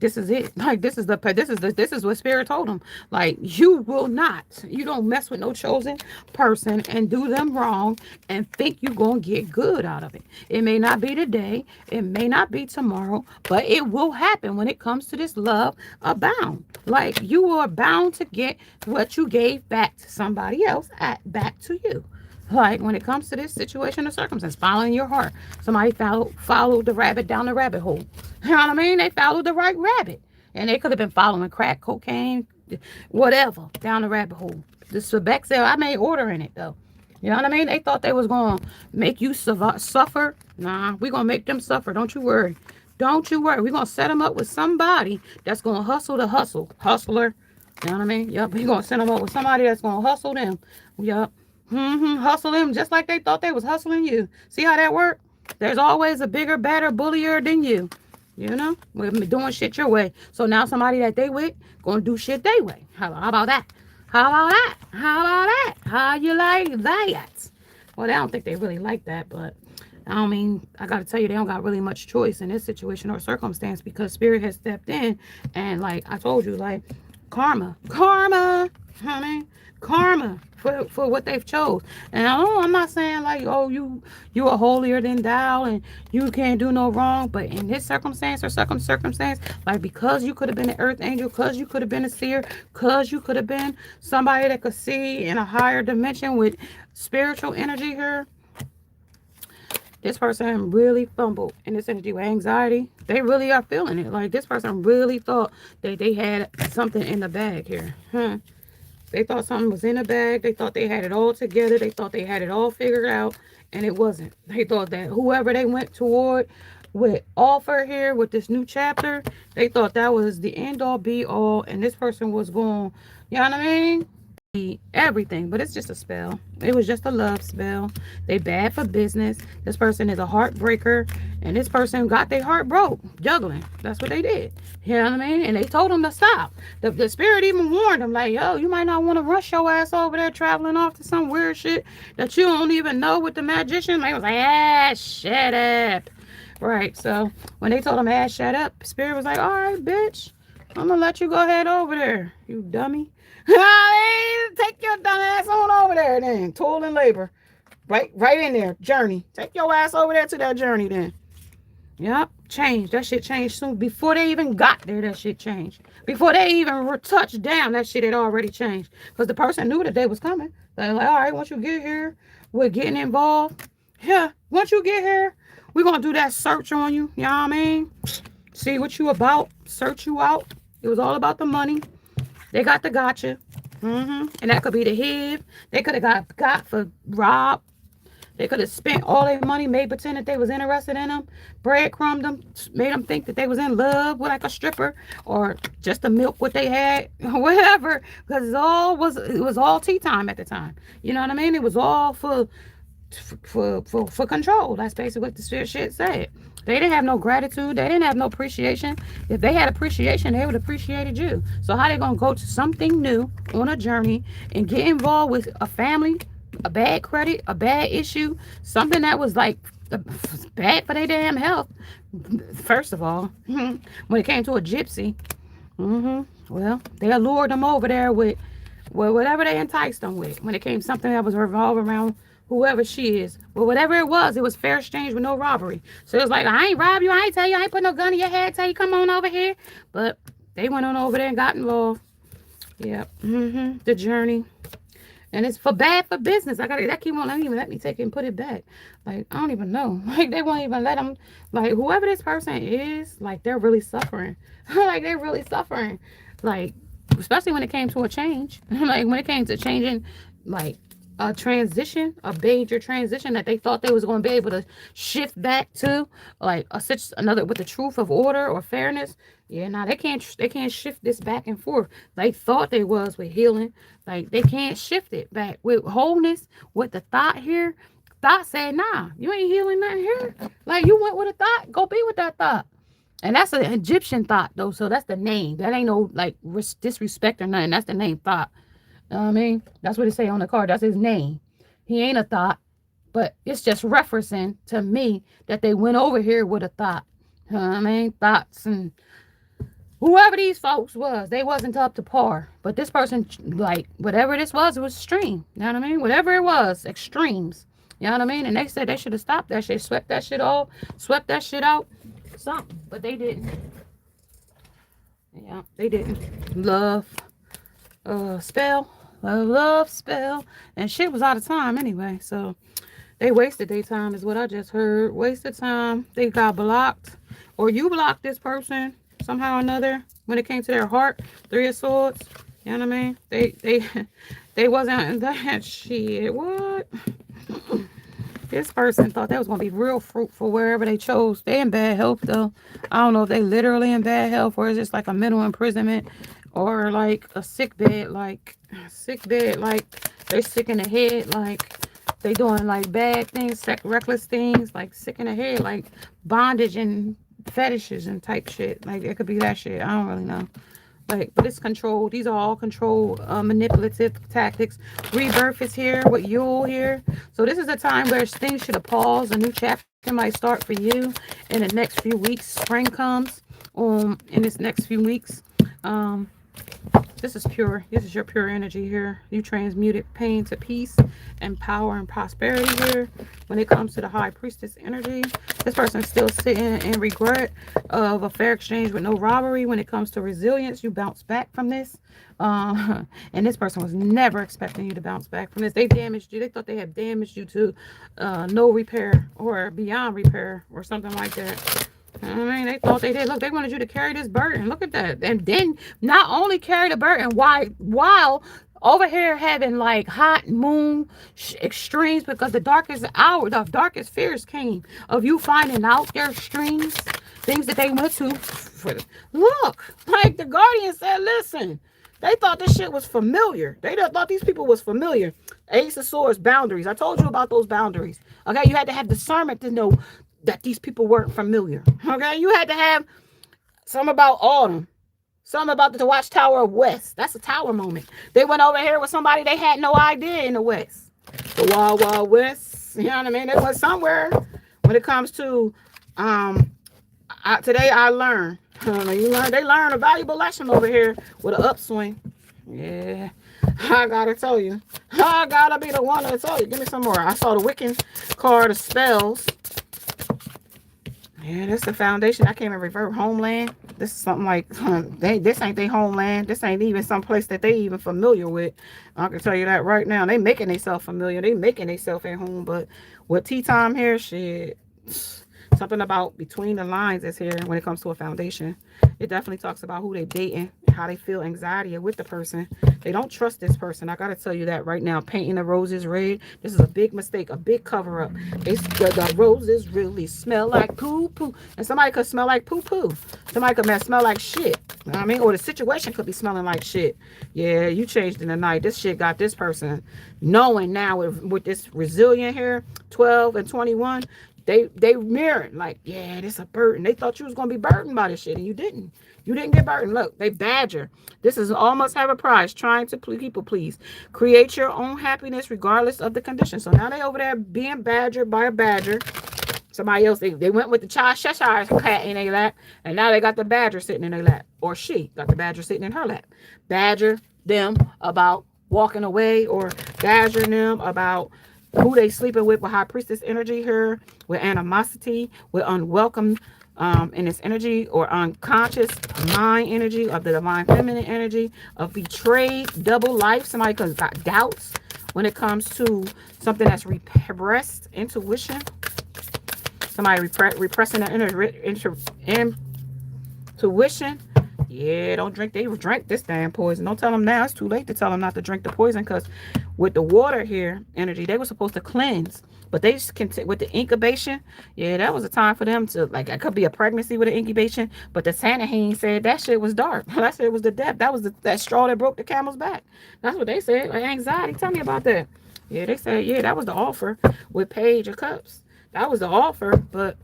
this is it. Like this is what spirit told them. Like you don't mess with no chosen person and do them wrong and think you're gonna get good out of it. It may not be today, it may not be tomorrow, but it will happen when it comes to this love abound. Like you are bound to get what you gave back to somebody else back to you. Like when it comes to this situation or circumstance, following your heart. Somebody followed the rabbit down the rabbit hole. You know what I mean? They followed the right rabbit. And they could have been following crack, cocaine, whatever, down the rabbit hole. The Quebec said, I made order in it though. You know what I mean? They thought they was going to make you suffer. Nah, we're going to make them suffer. Don't you worry. Don't you worry. We're going to set them up with somebody that's going to hustle the hustle. Hustler. You know what I mean? Yep. We're going to set them up with somebody that's going to hustle them. Yep. Hustle them just like they thought they was hustling you. See how that worked? There's always a bigger, better bullier than you. We're doing shit your way. So now somebody that they with gonna do shit they way. How about that? How about that? How about that? How you like that? Well, I don't think they really like that, but I mean, I gotta tell you, they don't got really much choice in this situation or circumstance because spirit has stepped in and, like I told you, like karma, honey, karma for what they've chose. And I'm not saying like, oh, you are holier than thou and you can't do no wrong, but in this circumstance or circumstance, like because you could have been an earth angel, because you could have been a seer, because you could have been somebody that could see in a higher dimension with spiritual energy here. This person really fumbled in this energy with anxiety. They really are feeling it. Like this person really thought that they had something in the bag here. They thought something was in the bag. They thought they had it all together. They thought they had it all figured out, and it wasn't. They thought that whoever they went toward with offer here with this new chapter, they thought that was the end all be all, and this person was going, you know what I mean? Everything, but it's just a spell. It was just a love spell. They bad for business. This person is a heartbreaker, and this person got their heart broke juggling. That's what they did. You know what I mean? And they told them to stop. The spirit even warned them, like, yo, you might not want to rush your ass over there traveling off to some weird shit that you don't even know with the magician. They was like, shut up. Right, so when they told him, shut up, spirit was like, all right, bitch, I'm gonna let you go ahead over there, you dummy. Take your dumb ass on over there then. Toil and labor. Right in there. Journey. Take your ass over there to that journey then. Yep, changed. That shit changed soon. Before they even got there, that shit changed. Before they even touched down, that shit had already changed. Because the person knew that they was coming. They're like, all right, once you get here, we're getting involved. Yeah, once you get here, we're going to do that search on you. You know what I mean? See what you about. Search you out. It was all about the money. They got the gotcha. And that could be the head. They could have got for Rob. They could have spent all their money, made pretend that they was interested in them, breadcrumbed them, made them think that they was in love with like a stripper, or just to milk what they had, or whatever. Because it was all tea time at the time. You know what I mean? It was all for control. That's basically what the shit said. They didn't have no gratitude. They didn't have no appreciation. If they had appreciation, they would have appreciated you. So how they gonna go to something new on a journey and get involved with a family, a bad credit, a bad issue, something that was like bad for their damn health? First of all, when it came to a gypsy, well, they allured them over there with whatever they enticed them with. When it came to something that was revolved around whoever she is, well, whatever it was fair exchange with no robbery. So it was like, I ain't rob you, I ain't tell you, I ain't put no gun in your head, tell you come on over here. But they went on over there and got involved. Yep. The journey. And it's for bad for business. That keep on even let me take it and put it back. Like, I don't even know. Like, they won't even let them, like, whoever this person is, like, they're really suffering. Like, they're really suffering. Like, especially when it came to a change. Like, when it came to changing, like, a transition, a major transition that they thought they was going to be able to shift back to, like, another with the truth of order or fairness. Yeah, now they can't shift this back and forth. They thought they was with healing. Like, they can't shift it back with wholeness. With the thought here, thought said, nah, you ain't healing nothing here. Like, you went with a thought, go be with that thought. And that's an Egyptian thought, though. So that's the name. That ain't no, like, disrespect or nothing. That's the name thought. You know what I mean? That's what it say on the card. That's his name. He ain't a thought. But it's just referencing to me that they went over here with a thought. You know what I mean? Thoughts and whoever these folks was, they wasn't up to par. But this person, like, whatever this was, it was extreme. You know what I mean? Whatever it was, extremes. You know what I mean? And they said they should have stopped that shit, swept that shit out, something. But they didn't. Yeah, they didn't. Love spell. And shit was out of time anyway. So they wasted their time is what I just heard. Wasted time. They got blocked. Or you blocked this person somehow or another when it came to their heart. 3 of Swords. You know what I mean? They wasn't that shit. What? This person thought that was going to be real fruitful wherever they chose. They in bad health, though. I don't know if they literally in bad health or is just like a mental imprisonment or like a sick bed, like they sick in the head, like they doing like bad things, reckless things, like sick in the head, like bondage and fetishes and type shit. Like it could be that shit. I don't really know. Like, but it's control. These are all control, manipulative tactics. Rebirth is here with Yule here. So this is a time where things should have paused. A new chapter might start for you in the next few weeks. Spring comes in this next few weeks. This is pure. This is your pure energy here. You transmuted pain to peace and power and prosperity here. When it comes to the High Priestess energy, this person is still sitting in regret of a fair exchange with no robbery. When it comes to resilience, you bounce back from this. And this person was never expecting you to bounce back from this. They damaged you. They thought they had damaged you to no repair or beyond repair or something like that. I mean, they thought they did. Look, they wanted you to carry this burden. Look at that. And then not only carry the burden while over here having like hot moon extremes, because the darkest hour, the darkest fears came of you finding out their extremes, things that they went to. Look, like the Guardian said, listen, they thought this shit was familiar. They thought these people was familiar. Ace of Swords, boundaries. I told you about those boundaries. Okay, you had to have discernment to know that these people weren't familiar. Okay, you had to have some about autumn, some about the Watchtower of West. That's a tower moment. They went over here with somebody they had no idea in the West. The Wild Wild West. You know what I mean? They went somewhere. When it comes to today I learned. They learned a valuable lesson over here with an upswing. Yeah, I gotta tell you. I gotta be the one to tell you. Give me some more. I saw the Wiccan card of spells. Yeah, this is the foundation. I came in revert homeland. This is something like this ain't their homeland. This ain't even some place that they even familiar with. I can tell you that right now. They making themselves familiar. They making themselves at home. But with tea time here, shit. Something about between the lines is here when it comes to a foundation. It definitely talks about who they dating, how they feel anxiety with the person. They don't trust this person. I gotta tell you that right now. Painting the roses red. This is a big mistake, a big cover up. The roses really smell like poo poo, and somebody could smell like poo poo. Somebody could smell like shit. You know what I mean? Or the situation could be smelling like shit. Yeah, you changed in the night. This shit got this person knowing now with this resilient here, 12 and 21. They mirrored like, yeah, this a burden. They thought you was gonna be burdened by this shit, and you didn't. You didn't get burdened. Look, they badger. This is almost have a prize, trying to people please. Create your own happiness regardless of the condition. So now they over there being badgered by a badger. Somebody else, they went with the Cheshire cat in their lap, and now they got the badger sitting in their lap. Or she got the badger sitting in her lap. Badger them about walking away, or badgering them about who they sleeping with high priestess energy here, with animosity, with unwelcome in this energy, or unconscious mind energy of the divine feminine energy, of betrayed double life. Somebody could got doubts when it comes to something that's repressed intuition. Somebody repressing their intuition. Yeah, don't drink. They drank this damn poison. Don't tell them now. It's too late to tell them not to drink the poison, because with the water here energy, they were supposed to cleanse, but they just with the incubation. Yeah, that was a time for them to, like, it could be a pregnancy with an incubation, but the Sanhedrin said that shit was dark. That shit was the depth. That was that straw that broke the camel's back. That's what they said. Like, anxiety. Tell me about that. Yeah, they said, yeah, that was the offer with Page of Cups. That was the offer, but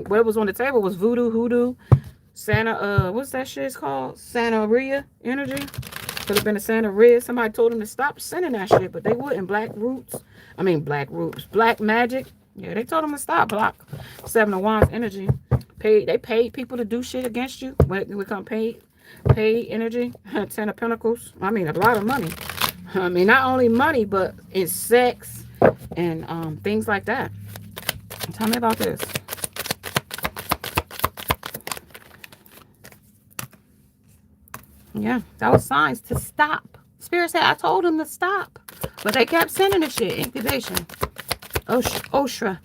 what was on the table was voodoo, hoodoo, Santa, what's that shit's called? Santeria energy. Could have been a Santeria. Somebody told them to stop sending that shit, but they wouldn't. Black magic. Yeah, they told them to stop. Block. 7 of Wands energy. They paid people to do shit against you. When it become paid energy. 10 of Pentacles. I mean, a lot of money. I mean, not only money, but in sex and things like that. Tell me about this. Yeah, that was signs to stop. Spirit said, I told them to stop. But they kept sending the shit. Incubation. Oshra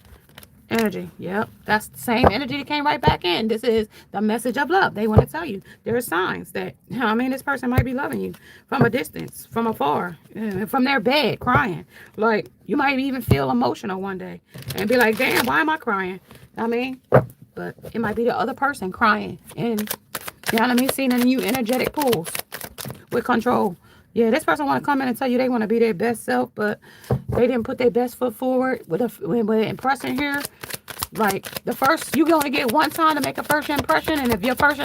energy. Yep. That's the same energy that came right back in. This is the message of love. They want to tell you. There are signs that, I mean, this person might be loving you from a distance, from afar, from their bed, crying. Like, you might even feel emotional one day and be like, damn, why am I crying? I mean, but it might be the other person crying. And, you know what I mean? Seeing in you energetic pools with control. Yeah, this person want to come in and tell you they want to be their best self, but they didn't put their best foot forward with impression here. Like, you only get one time to make a first impression, and if your first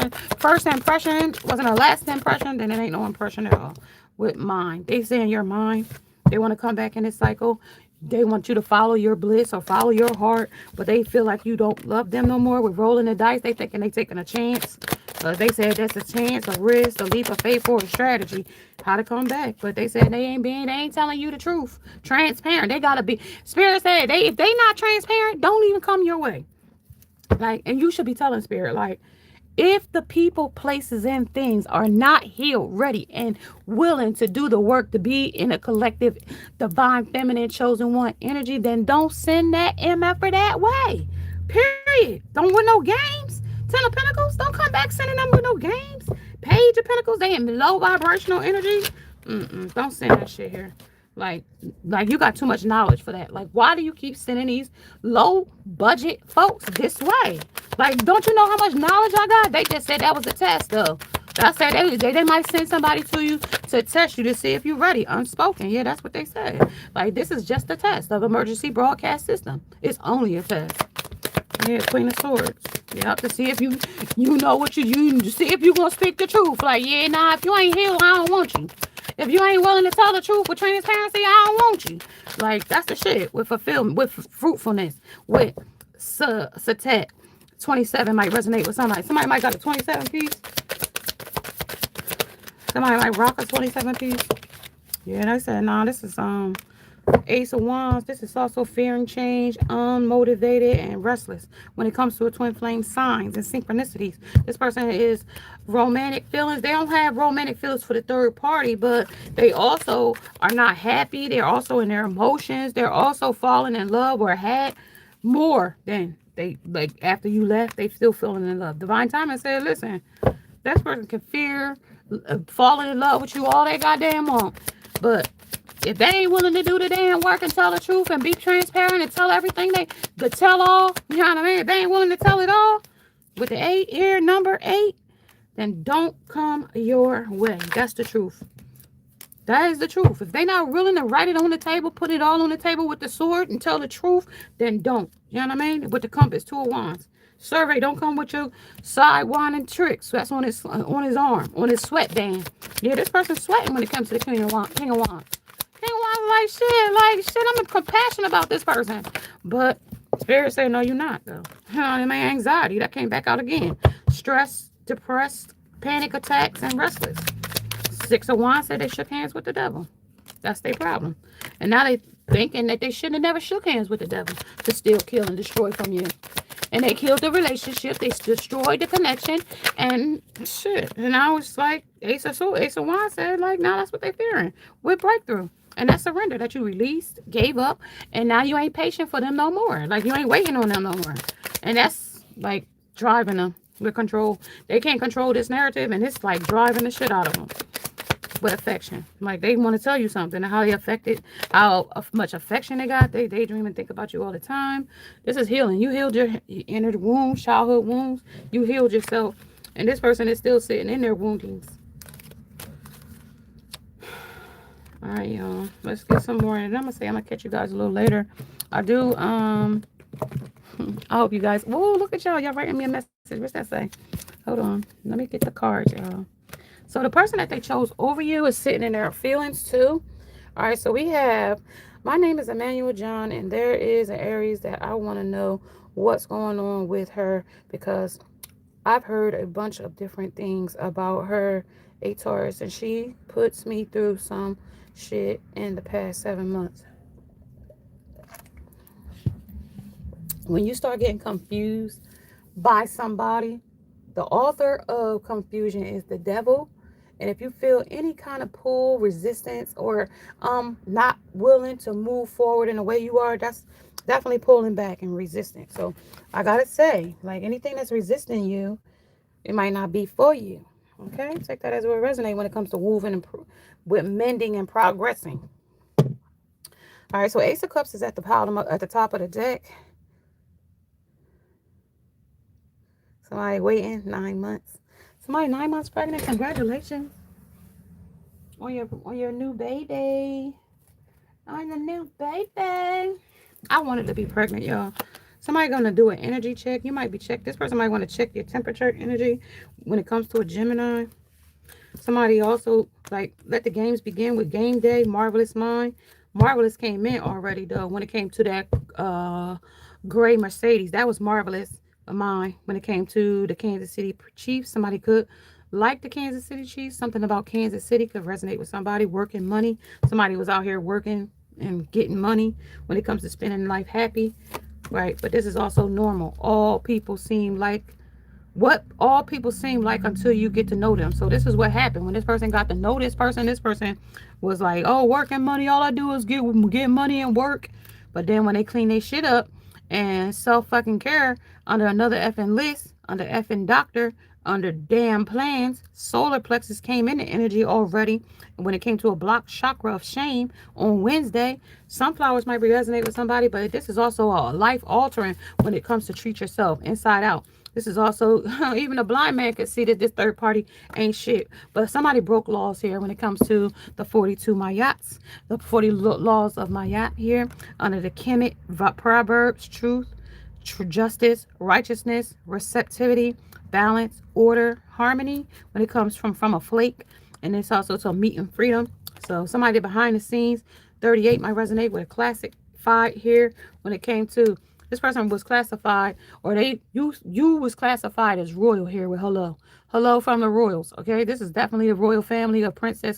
impression wasn't a last impression, then it ain't no impression at all. With mind, they say in your mind, they want to come back in this cycle. They want you to follow your bliss or follow your heart, but they feel like you don't love them no more. With rolling the dice, they thinking they taking a chance. They said that's a chance, a risk, a leap of faith, or a strategy, how to come back. But they said they ain't telling you the truth. Transparent. They gotta be. Spirit said if they not transparent, don't even come your way. Like, and you should be telling Spirit, like, if the people, places, and things are not healed, ready, and willing to do the work to be in a collective, divine, feminine, chosen one energy, then don't send that MF that way. Period. Don't win no games. 10 of Pentacles, don't come back sending them with no games. Page of Pentacles, they in low vibrational energy. Don't send that shit here. Like you got too much knowledge for that. Like, why do you keep sending these low budget folks this way? Like, don't you know how much knowledge I got? They just said that was a test, though. I said they might send somebody to you to test you to see if you're ready. Unspoken. Yeah, that's what they said. Like, this is just a test of emergency broadcast system. It's only a test. Yeah, Queen of Swords. Yeah, to see if you know what you see if you gonna speak the truth. Like, yeah, nah, if you ain't healed, I don't want you. If you ain't willing to tell the truth with transparency, I don't want you. Like, that's the shit with fulfillment, with fruitfulness, with Satet. 27 might resonate with somebody. Somebody might got a 27 piece. Somebody might rock a 27 piece. Yeah, they said, nah, this is Ace of Wands, this is also fearing change, unmotivated, and restless. When it comes to a twin flame signs and synchronicities, this person is romantic feelings. They don't have romantic feelings for the third party, but they also are not happy. They're also in their emotions. They're also falling in love or had more than they, like, after you left, they still feeling in love. Divine Timing said, listen, that person can fear falling in love with you all they goddamn want. But if they ain't willing to do the damn work and tell the truth and be transparent and tell everything they could tell all, you know what I mean? If they ain't willing to tell it all with the 8 here, number 8, then don't come your way. That's the truth. That is the truth. If they not willing to write it on the table, put it all on the table with the sword and tell the truth, then don't. You know what I mean? With the compass, 2 of wands. Survey, don't come with your side winding tricks. That's on his arm, on his sweatband. Yeah, this person's sweating when it comes to the King of Wands. King of Wands. King of Wands like shit. I'm compassionate about this person. But Spirit say, no, you're not, though. You know what I mean? Anxiety, that came back out again. Stress, depressed, panic attacks, and restless. 6 of Wands said they shook hands with the devil. That's their problem. And now they thinking that they shouldn't have never shook hands with the devil to steal, kill, and destroy from you. And they killed the relationship. They destroyed the connection. And shit. And now it's like Ace of Wands said, like, now that's what they're fearing with breakthrough. And that's surrender that you released, gave up, and now you ain't patient for them no more. Like, you ain't waiting on them no more. And that's like driving them with control. They can't control this narrative, and it's like driving the shit out of them with affection. Like, they want to tell you something and how they affected, how much affection they got. They daydream and think about you all the time. This is healing. You healed your inner wounds, childhood wounds. You healed yourself. And this person is still sitting in their woundings. All right, y'all. Let's get some more. And I'm going to say I'm going to catch you guys a little later. I do, I hope you guys, whoa, look at y'all. Y'all writing me a message. What's that say? Hold on. Let me get the cards, y'all. So the person that they chose over you is sitting in their feelings too. All right, so we have, my name is Emmanuel John, and there is an Aries that I want to know what's going on with her, because I've heard a bunch of different things about her, a Taurus, and she puts me through some shit in the past 7 months. When you start getting confused by somebody, the author of confusion is the devil. And if you feel any kind of pull, resistance, or not willing to move forward in the way you are, that's definitely pulling back and resisting. So I gotta say, like, anything that's resisting you, it might not be for you. Okay, take that as it will resonate when it comes to moving and with mending and progressing. All right, so Ace of Cups is at the bottom, at the top of the deck. Somebody waiting 9 months. Somebody 9 months pregnant. Congratulations on your new baby. On the new baby. I wanted to be pregnant, y'all. Somebody gonna do an energy check. You might be checked. This person might want to check your temperature energy when it comes to a Gemini. Somebody also, like, let the games begin with Game Day. Marvelous Mind. Marvelous came in already, though, when it came to that gray Mercedes. That was Marvelous Mind when it came to the Kansas City Chiefs. Somebody could like the Kansas City Chiefs. Something about Kansas City could resonate with somebody. Working money. Somebody was out here working and getting money when it comes to spending life happy. Right? But this is also normal. All people seem like what all people seem like until you get to know them. So this is what happened when this person got to know this person. This person was like, oh, working money, all I do is get money and work. But then when they clean their shit up and self fucking care under another effing list, under effing doctor, under damn plans, solar plexus came into energy already. And when it came to a blocked chakra of shame on Wednesday, sunflowers might resonate with somebody, but this is also a life altering when it comes to treat yourself inside out. This is also, even a blind man could see that this third party ain't shit. But somebody broke laws here when it comes to the 42 Mayats, the 40 laws of Mayat here, under the Kemet Proverbs, truth, justice, righteousness, receptivity, balance, order, harmony, when it comes from a flake. And it's also to meet and freedom. So somebody behind the scenes, 38 might resonate with a classic fight here when it came to This person was classified, or you was classified as royal here with hello. Hello from the royals. Okay, this is definitely a royal family of Princess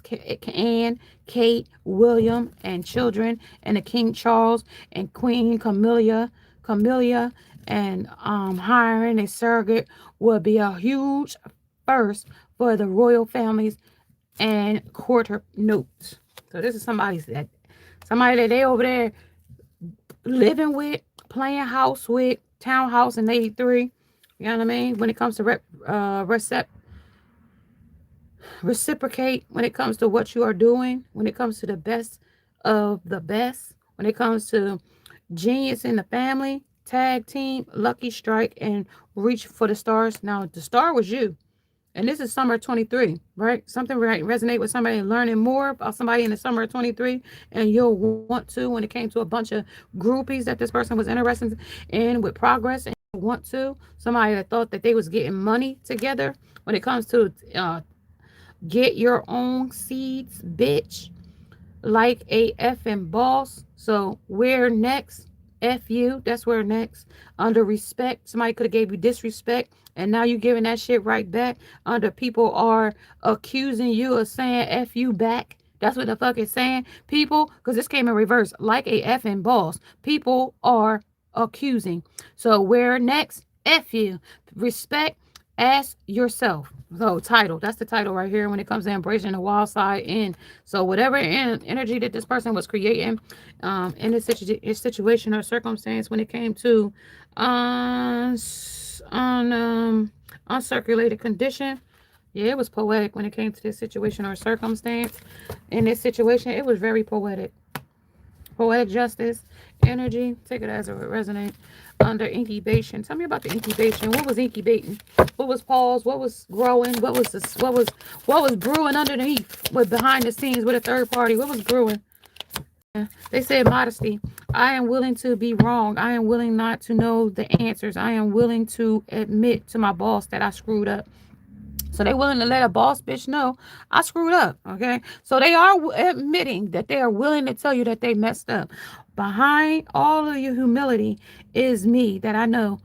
Anne, Kate, William, and children, and the King Charles and Queen Camilla, and hiring a surrogate would be a huge first for the royal families and quarter notes. So this is somebody that they over there living with, playing house with, townhouse in 83. You know what I mean? When it comes to reciprocate, when it comes to what you are doing, when it comes to the best of the best, when it comes to genius in the family, tag team, lucky strike, and reach for the stars. Now, the star was you. And this is summer 23, right? Something resonate with somebody learning more about somebody in the summer of 23, and you'll want to when it came to a bunch of groupies that this person was interested in with progress, and you want to somebody that thought that they was getting money together when it comes to get your own seeds, bitch, like a effing boss. So where next? F you. That's where next. Under respect. Somebody could have gave you disrespect, and now you giving that shit right back. Under people are accusing you of saying F you back. That's what the fuck it's saying. People, because this came in reverse, like a effing boss. People are accusing. So where next? F you. Respect. Ask yourself. So title. That's the title right here when it comes to embracing the wild side in. So whatever energy that this person was creating in this situation or circumstance when it came to uncirculated condition. Yeah, it was poetic when it came to this situation or circumstance. In this situation, it was very poetic. Poetic justice, energy, take it as it resonate. Under incubation. Tell me about the incubation. What was incubating? What was pause? What was growing? What was brewing underneath? What behind the scenes with a third party? What was brewing? They said modesty. I am willing to be wrong. I am willing not to know the answers. I am willing to admit to my boss that I screwed up. So they willing to let a boss bitch know I screwed up. Okay. So they are admitting that they are willing to tell you that they messed up. Behind all of your humility is me that I know.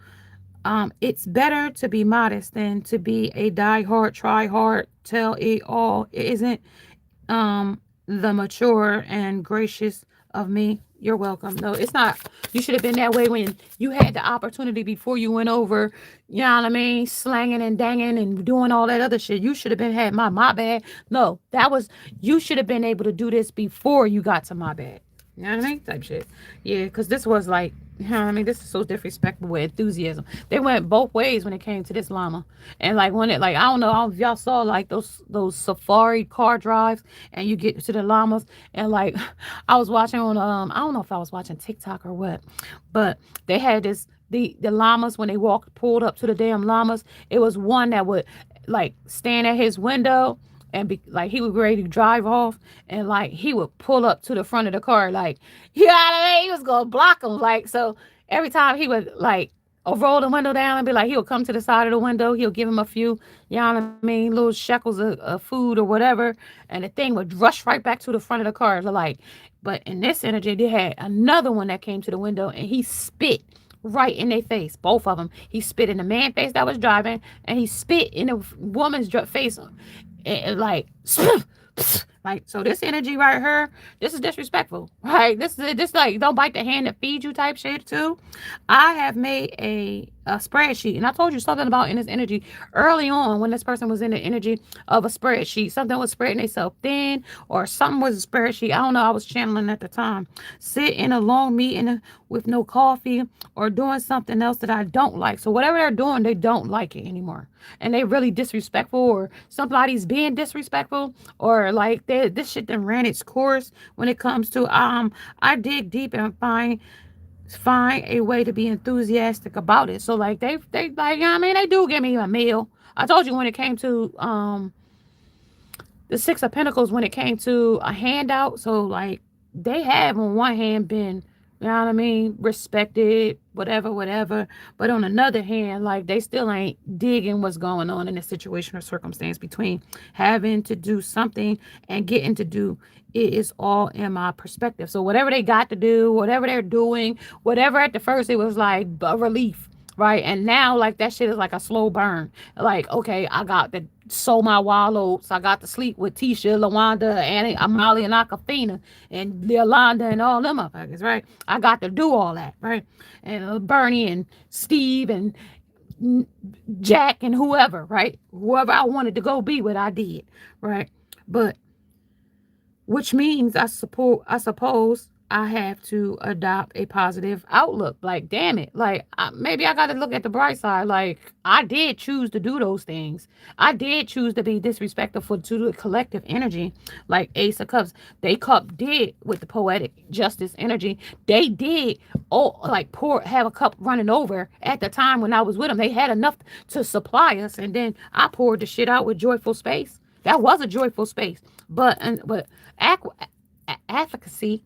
It's better to be modest than to be a die hard, try hard, tell it all. It isn't the mature and gracious of me. You're welcome. No, it's not. You should have been that way when you had the opportunity before you went over, you know what I mean, slanging and danging and doing all that other shit. You should have been had my bad. No, that was, you should have been able to do this before you got to my bad. You know what I mean? Type shit. Yeah, because this was like, you know what I mean? This is so disrespectful with enthusiasm. They went both ways when it came to this llama. And like when it, like, I don't know if y'all saw like those safari car drives and you get to the llamas, and like I was watching on I don't know if I was watching TikTok or what, but they had the llamas when they pulled up to the damn llamas. It was one that would like stand at his window and be like, he would be ready to drive off, and like he would pull up to the front of the car, like, you know what I mean, he was gonna block him. Like, so every time he would like roll the window down and be like, he'll come to the side of the window, he'll give him a few, you know what I mean, little shekels of food or whatever, and the thing would rush right back to the front of the car. Like, but in this energy, they had another one that came to the window and he spit right in their face, both of them. He spit in the man face that was driving, and he spit in the woman's face, and like like, so this energy right here, this is disrespectful, right? This like, don't bite the hand that feeds you type shit too. I have made a spreadsheet, and I told you something about in this energy early on when this person was in the energy of a spreadsheet. Something was spreading itself thin, or something was a spreadsheet. I don't know. I was channeling at the time. Sit in a long meeting with no coffee, or doing something else that I don't like. So whatever they're doing, they don't like it anymore, and they really disrespectful, or somebody's being disrespectful, or like this shit done ran its course when it comes to I dig deep and find a way to be enthusiastic about it. So like they like, you know what I mean, they do give me a meal. I told you when it came to the Six of Pentacles, when it came to a handout. So like they have on one hand been, you know what I mean, respected, whatever. But on another hand, like they still ain't digging what's going on in the situation or circumstance between having to do something and getting to do. It is all in my perspective. So whatever they got to do, whatever they're doing, whatever at the first it was like a relief, right? And now like that shit is like a slow burn. Like, okay, I got to sow my wild oats. I got to sleep with Tisha, Lawanda, Annie, Amali, and Akafina, and Yolanda, and all them motherfuckers, right? I got to do all that, right? And Bernie and Steve and Jack and whoever, right? Whoever I wanted to go be with, I did, right? But which means I suppose I have to adopt a positive outlook. Like, damn it. Like, maybe I got to look at the bright side. Like, I did choose to do those things. I did choose to be disrespectful to the collective energy. Like Ace of Cups. Did with the poetic justice energy. They did, have a cup running over at the time when I was with them. They had enough to supply us. And then I poured the shit out with joyful space. That was a joyful space. But advocacy,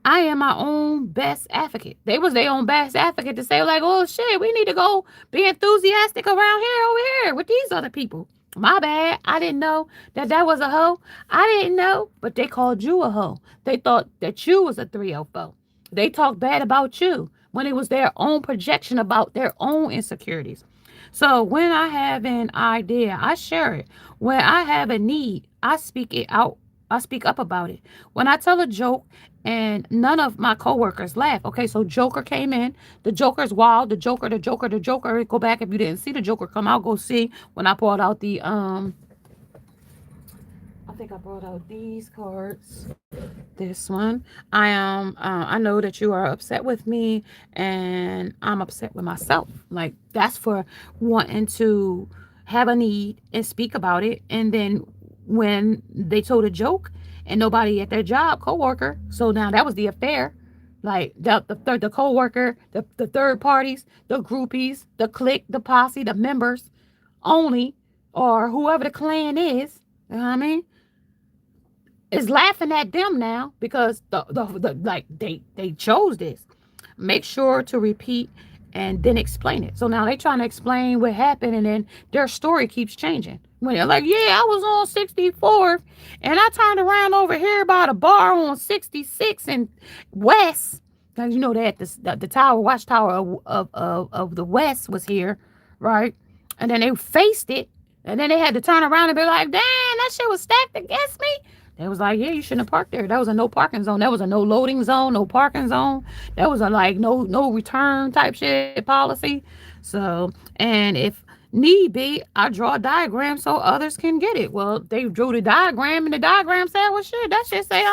I am my own best advocate. They was their own best advocate to say like, oh shit, we need to go be enthusiastic around here over here with these other people. My bad. I didn't know that was a hoe. I didn't know, but they called you a hoe. They thought that you was a 304. They talked bad about you when it was their own projection about their own insecurities. So when I have an idea, I share it. When I have a need, I speak it out. I speak up about it. When I tell a joke and none of my coworkers laugh. Okay, so Joker came in. The Joker's wild. The Joker. Go back if you didn't see the Joker come out. Go see when I brought out the I think I brought out these cards. This one. I know that you are upset with me and I'm upset with myself. Like that's for wanting to have a need and speak about it. And then when they told a joke and nobody at their job, coworker, so now that was the affair. Like the coworker, the third parties, the groupies, the clique, the posse, the members only, or whoever the clan is, you know what I mean? Is laughing at them now because they chose this. Make sure to repeat and then explain it. So now they trying to explain what happened and then their story keeps changing. When they're like, yeah, I was on 64th and I turned around over here by the bar on 66 and West. Because you know that the tower, watchtower of the West was here, right? And then they faced it and then they had to turn around and be like, damn, that shit was stacked against me. They was like, yeah, you shouldn't have parked there. That was a no parking zone. That was a no loading zone, no parking zone. That was a no return type shit policy. So, and if need be, I draw a diagram so others can get it. Well, they drew the diagram and the diagram said, well, shit, that shit say,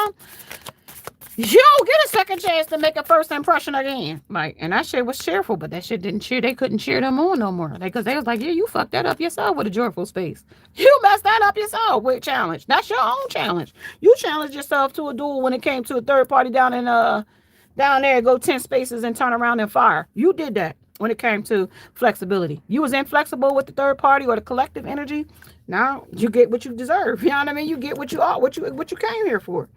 you don't get a second chance to make a first impression again. Like, and that shit was cheerful, but that shit didn't cheer. They couldn't cheer them on no more. Because they was like, yeah, you fucked that up yourself with a joyful space. You messed that up yourself with challenge. That's your own challenge. You challenged yourself to a duel when it came to a third party down there, go 10 spaces and turn around and fire. You did that when it came to flexibility. You was inflexible with the third party or the collective energy. Now you get what you deserve. You know what I mean? You get what you are, what you came here for.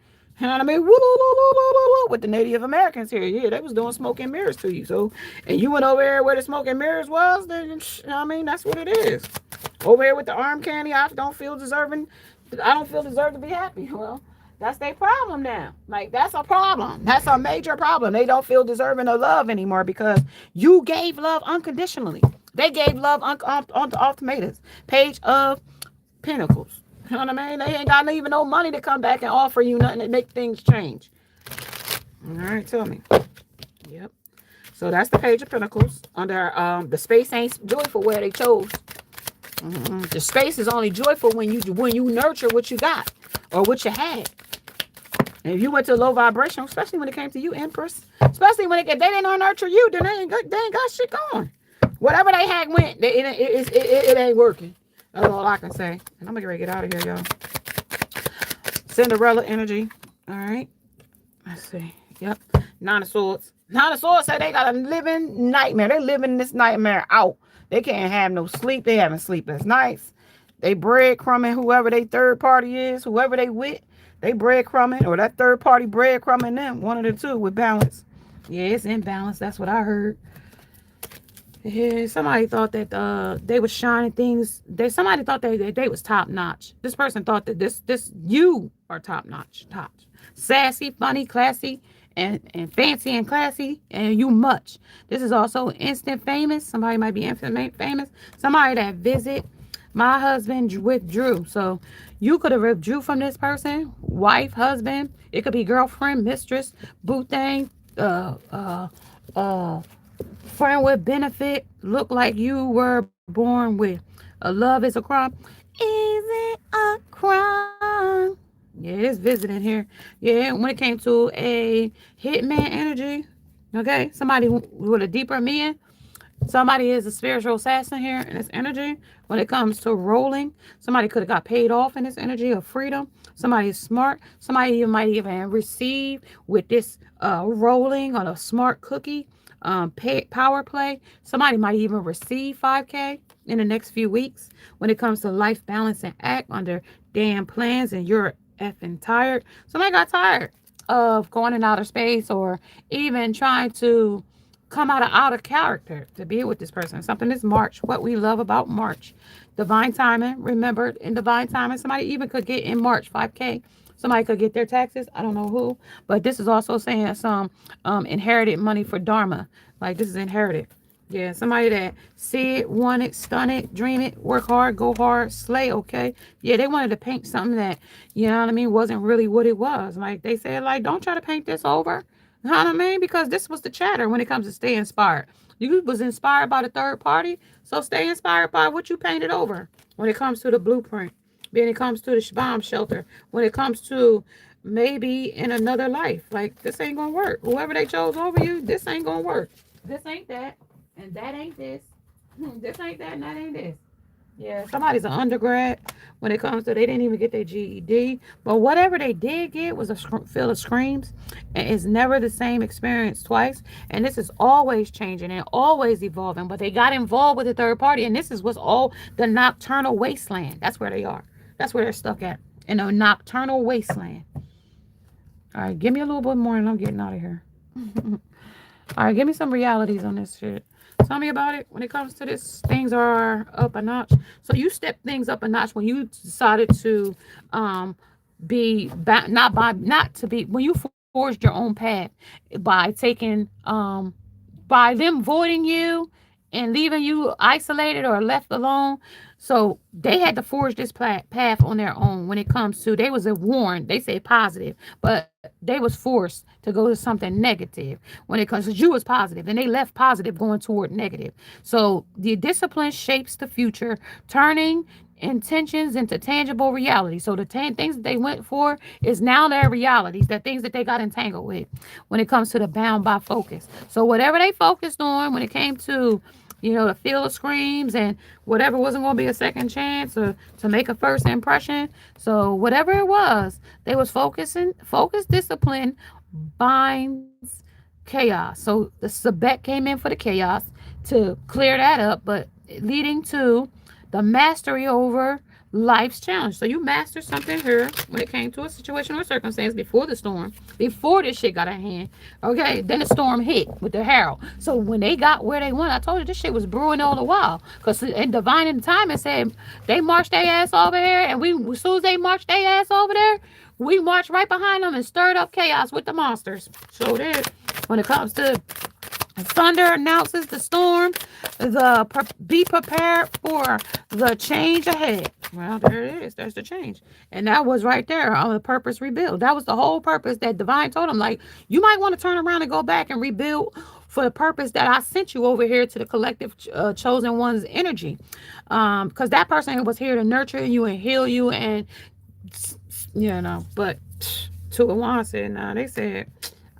You know what I mean? Woo, woo, woo, woo, woo, with the Native Americans here. Yeah, they was doing smoke and mirrors to you. So, and you went over there where the smoke and mirrors was, then, you know what I mean? That's what it is. Over here with the arm candy, I don't feel deserved to be happy. Well, that's their problem now. Like, that's a problem. That's a major problem. They don't feel deserving of love anymore because you gave love unconditionally. They gave love on the ultimatums. Page of Pentacles. You know what I mean? They ain't got even no money to come back and offer you nothing to make things change. All right, tell me. Yep. So that's the Page of Pentacles. Under the space ain't joyful where they chose. The space is only joyful when you nurture what you got or what you had. And if you went to low vibration, especially when it came to you, Empress, especially when they didn't nurture you, then they ain't got shit going. Whatever they had went, it ain't working. That's all I can say. And I'm going to get out of here, y'all. Cinderella energy. All right. Let's see. Yep. Nine of Swords. Nine of Swords say they got a living nightmare. They living this nightmare out. They can't have no sleep. They having sleepless nights. They breadcrumbing whoever they third party is, whoever they with. They breadcrumbing, or that third party breadcrumbing them. One of the two with balance. Yeah, it's imbalanced. That's what I heard. Yeah, somebody thought that they was shining things. Somebody thought they was top notch. This person thought that this you are top notch, top sassy, funny, classy, and fancy and classy, and you much. This is also instant famous. Somebody might be instant famous. Somebody that visit. My husband withdrew, so you could have withdrew from this person. Wife, husband. It could be girlfriend, mistress, boo thing. Uh, friend with benefit, look like you were born with. A love is a crime. Is it a crime? Yeah, it's visiting here. Yeah, when it came to a hitman energy, okay, somebody with a deeper meaning. Somebody is a spiritual assassin here in this energy. When it comes to rolling, somebody could have got paid off in this energy of freedom. Somebody is smart. Somebody you might even receive with this rolling on a smart cookie power play. Somebody might even receive 5K in the next few weeks. When it comes to life balance and act under damn plans and you're effing tired. Somebody got tired of going in outer space or even trying to come out of character to be with this person. Something is March. What we love about March. Divine timing. Remember, in divine timing, somebody even could get in March 5K. Somebody could get their taxes. I don't know who. But this is also saying some inherited money for Dharma. Like this is inherited. Yeah, somebody that see it, want it, stun it, dream it, work hard, go hard, slay, okay? Yeah, they wanted to paint something that, you know what I mean, wasn't really what it was. Like they said, like, don't try to paint this over. You know what I mean? Because this was the chatter when it comes to stay inspired. You was inspired by the third party, so stay inspired by what you painted over. When it comes to the blueprint, when it comes to the bomb shelter, when it comes to maybe in another life, like this ain't gonna work. Whoever they chose over you, this ain't gonna work. This ain't that, and that ain't this. This ain't that, and that ain't this. Yeah, somebody's an undergrad when it comes to they didn't even get their GED, but whatever they did get was a field of screams, and it's never the same experience twice. And this is always changing and always evolving. But they got involved with the third party, and this is what's all the nocturnal wasteland. That's where they are. That's where they're stuck at in a nocturnal wasteland. All right, give me a little bit more, and I'm getting out of here. All right, give me some realities on this shit. Tell me about it. When it comes to this, things are up a notch. So you step things up a notch when you decided to be not to be when you forged your own path by taking by them voiding you and leaving you isolated or left alone. So they had to forge this path on their own. When it comes to, they was warned, they say positive, but they was forced to go to something negative. When it comes to, you was positive and they left positive going toward negative. So the discipline shapes the future, turning intentions into tangible reality. So the things that they went for is now their realities, the things that they got entangled with when it comes to the bound by focus. So whatever they focused on when it came to, you know, the field of screams and whatever wasn't going to be a second chance or to make a first impression. So whatever it was, they was focused discipline binds chaos. So the Sabbat came in for the chaos to clear that up, but leading to the mastery over life's challenge. So you mastered something here when it came to a situation or circumstance before the storm, before this shit got out of hand. Okay, then the storm hit with the Harold. So when they got where they went, I told you this shit was brewing all the while. Because in divine and time, it said they marched their ass over here, and we, as soon as they marched their ass over there, we marched right behind them and stirred up chaos with the monsters. So there, when it comes to thunder announces the storm. Be prepared for the change ahead. Well, there it is. There's the change, and that was right there on the purpose rebuild. That was the whole purpose that Divine told him. Like, you might want to turn around and go back and rebuild for the purpose that I sent you over here to the collective chosen one's energy, because that person was here to nurture you and heal you, and you know. But to one said, nah, they said,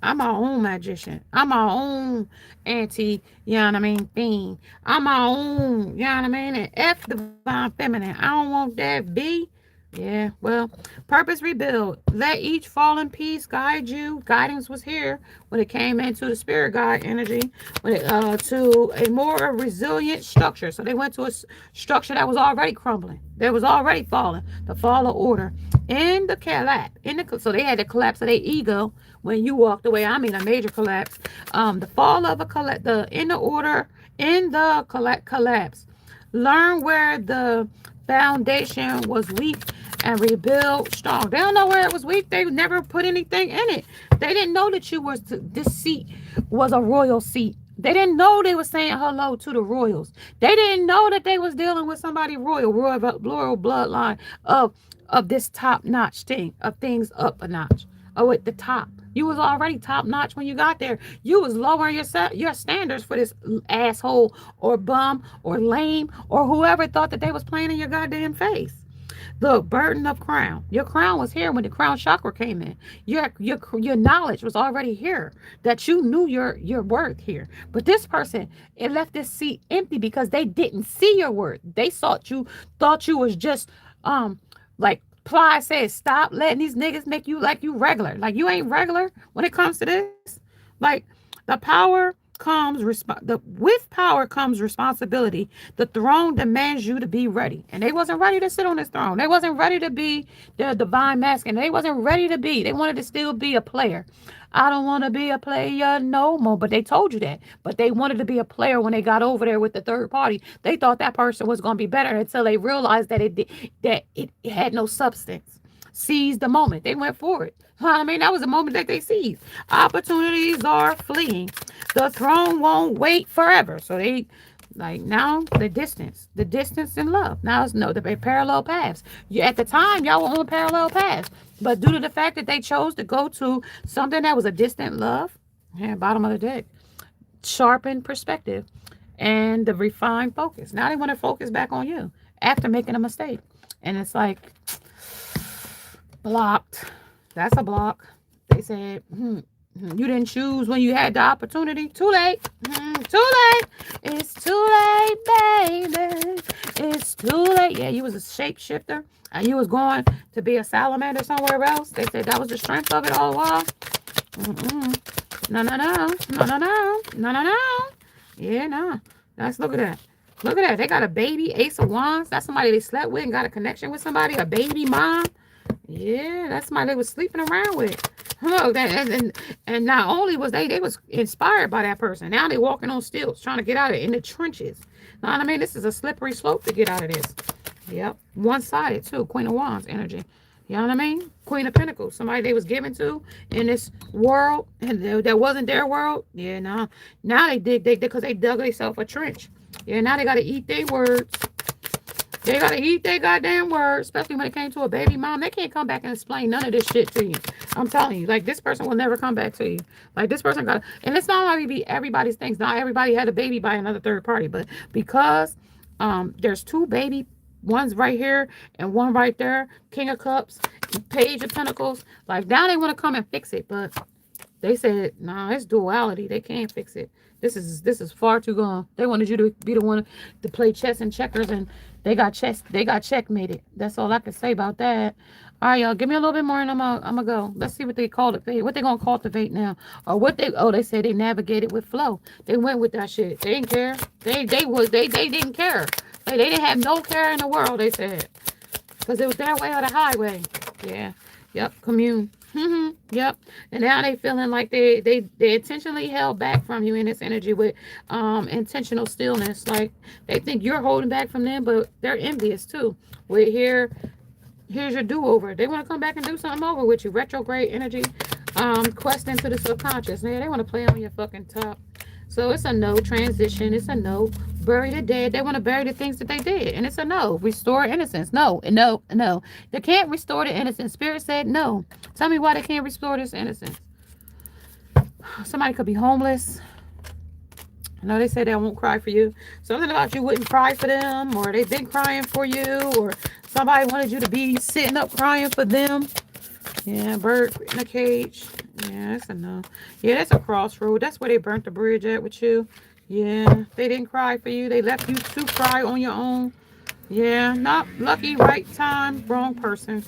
I'm my own magician. I'm my own anti, you know what I mean, fiend. I'm my own, you know what I mean? And F divine feminine. I don't want that B. Yeah, well, purpose rebuild. Let each fallen piece guide you. Guidance was here when it came into the spirit guide energy, when it to a more resilient structure. So they went to a structure that was already crumbling. That was already falling. The fall of order in the collapse. So they had the collapse of their ego when you walked away. I mean, a major collapse. The fall of a collapse. The in the order in the collapse. Learn where the foundation was weak and rebuild strong. They don't know where it was weak. They never put anything in it. They didn't know that this seat was a royal seat. They didn't know they were saying hello to the royals. They didn't know that they was dealing with somebody royal bloodline of this top notch thing, of things up a notch. Oh, at the top. You was already top notch when you got there. You was lowering your standards for this asshole or bum or lame or whoever thought that they was playing in your goddamn face. The burden of crown. Your crown was here when the crown chakra came in. Your knowledge was already here, that you knew your worth here. But this person, it left this seat empty because they didn't see your worth. They thought you was just like Ply said, stop letting these niggas make you like you regular. Like you ain't regular when it comes to this. Like the power with power comes responsibility. The throne demands you to be ready, and they wasn't ready to sit on this throne. They wasn't ready to be the divine masculine. They wasn't ready to be. They wanted to still be a player. I don't want to be a player no more, but they told you that. But they wanted to be a player when they got over there with the third party. They thought that person was going to be better until they realized that it had no substance. Seized the moment. They went for it. I mean, that was the moment that they seized. Opportunities are fleeing. The throne won't wait forever. So they, like, now the distance in love. Now it's no, the parallel paths. At the time, y'all were on parallel paths. But due to the fact that they chose to go to something that was a distant love, bottom of the deck, sharpened perspective, and the refined focus. Now they want to focus back on you after making a mistake. And it's like, blocked. That's a block. They said, you didn't choose when you had the opportunity. Too late. Too late. It's too late, baby. It's too late. Yeah, you was a shapeshifter and you was going to be a salamander somewhere else. They said that was the strength of it all the while. No, no, no. No, no, no. No, no, no. Yeah, no. Let's look at that. Look at that. They got a baby, Ace of Wands. That's somebody they slept with and got a connection with somebody. A baby mom. Yeah, that's somebody they was sleeping around with. Look, and not only was they was inspired by that person. Now they walking on stilts, trying to get out of it in the trenches. Know what I mean? This is a slippery slope to get out of this. Yep. One-sided too. Queen of Wands energy. You know what I mean? Queen of Pentacles. Somebody they was given to in this world and that wasn't their world. Yeah, no. Now they because they dug themselves a trench. Yeah, now they got to eat their words. They got to eat their goddamn words, especially when it came to a baby mom. They can't come back and explain none of this shit to you. I'm telling you, like, this person will never come back to you. Like, this person got, and it's not going to be everybody's things. Not everybody had a baby by another third party, but because there's two baby, one's right here and one right there, King of Cups, Page of Pentacles. Like, now they want to come and fix it, but they said, nah, it's duality. They can't fix it. This is far too gone. They wanted you to be the one to play chess and checkers, and they got checkmated. That's all I can say about that. All right, y'all, give me a little bit more, and I'm gonna go. Let's see what they cultivate. What they gonna cultivate now, or what they? Oh, they said they navigated with flow. They went with that shit. They didn't care. They didn't care. They didn't have no care in the world. They said because it was their way or the highway. Yeah. Yep. Commune. Yep. And now they feeling like they intentionally held back from you in this energy with intentional stillness. Like they think you're holding back from them, but they're envious too. With here's your do-over. They want to come back and do something over with you. Retrograde energy, quest into the subconscious. Man, they want to play on your fucking top. So it's a no. Transition. It's a no. Bury the dead. They want to bury the things that they did. And it's a no. Restore innocence. No. No. No. They can't restore the innocence. Spirit said no. Tell me why they can't restore this innocence. Somebody could be homeless. I know they say they won't cry for you. Something about you wouldn't cry for them, or they've been crying for you, or somebody wanted you to be sitting up crying for them. Yeah, bird in a cage. Yeah, that's a no. Yeah, that's a crossroad. That's where they burnt the bridge at with you. Yeah, they didn't cry for you. They left you to cry on your own. Yeah, not lucky, right time, wrong person.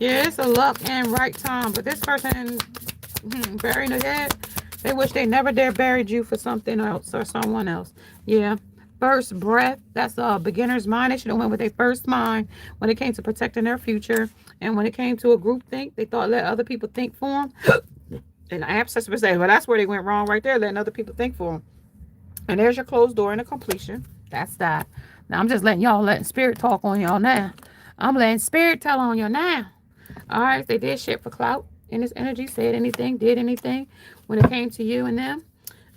Yeah, it's a luck and right time, but this person buried the head. They wish they never dare buried you for something else or someone else. Yeah. First breath. That's a beginner's mind. They should have went with their first mind when it came to protecting their future. And when it came to a group think, they thought let other people think for them. And I have to say, well, that's where they went wrong right there, letting other people think for them. And there's your closed door and a completion. That's that. Now I'm just letting spirit talk on y'all now. I'm letting spirit tell on you now. All right, they did shit for clout in this energy, said anything, did anything when it came to you and them.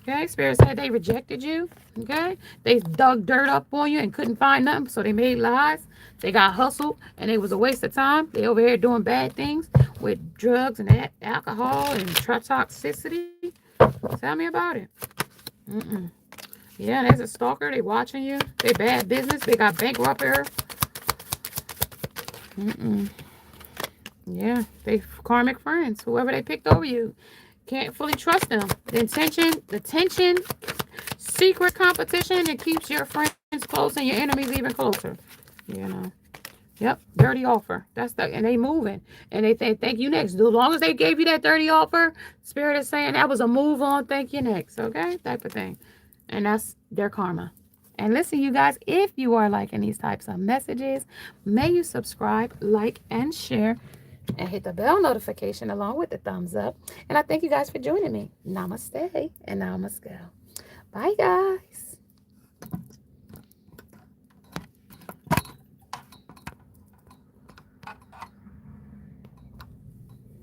Okay, spirit said they rejected you. Okay, they dug dirt up on you and couldn't find nothing, so they made lies. They got hustled and it was a waste of time. They over here doing bad things with drugs and alcohol and toxicity. Tell me about it. Mm-mm. Yeah, there's a stalker. They watching you. They bad business. They got bankrupt here. Mm-mm. Yeah, they karmic friends. Whoever they picked over you, can't fully trust them. The tension, secret competition, it keeps your friends close and your enemies even closer. You know. Yep, dirty offer. That's the and they moving and they think thank you next. As long as they gave you that dirty offer, spirit is saying that was a move on. Thank you next. Okay, type of thing, and that's their karma. And listen, you guys, if you are liking these types of messages, may you subscribe, like, and share, and hit the bell notification along with the thumbs up. And I thank you guys for joining me. Namaste and namaste. Bye, guys.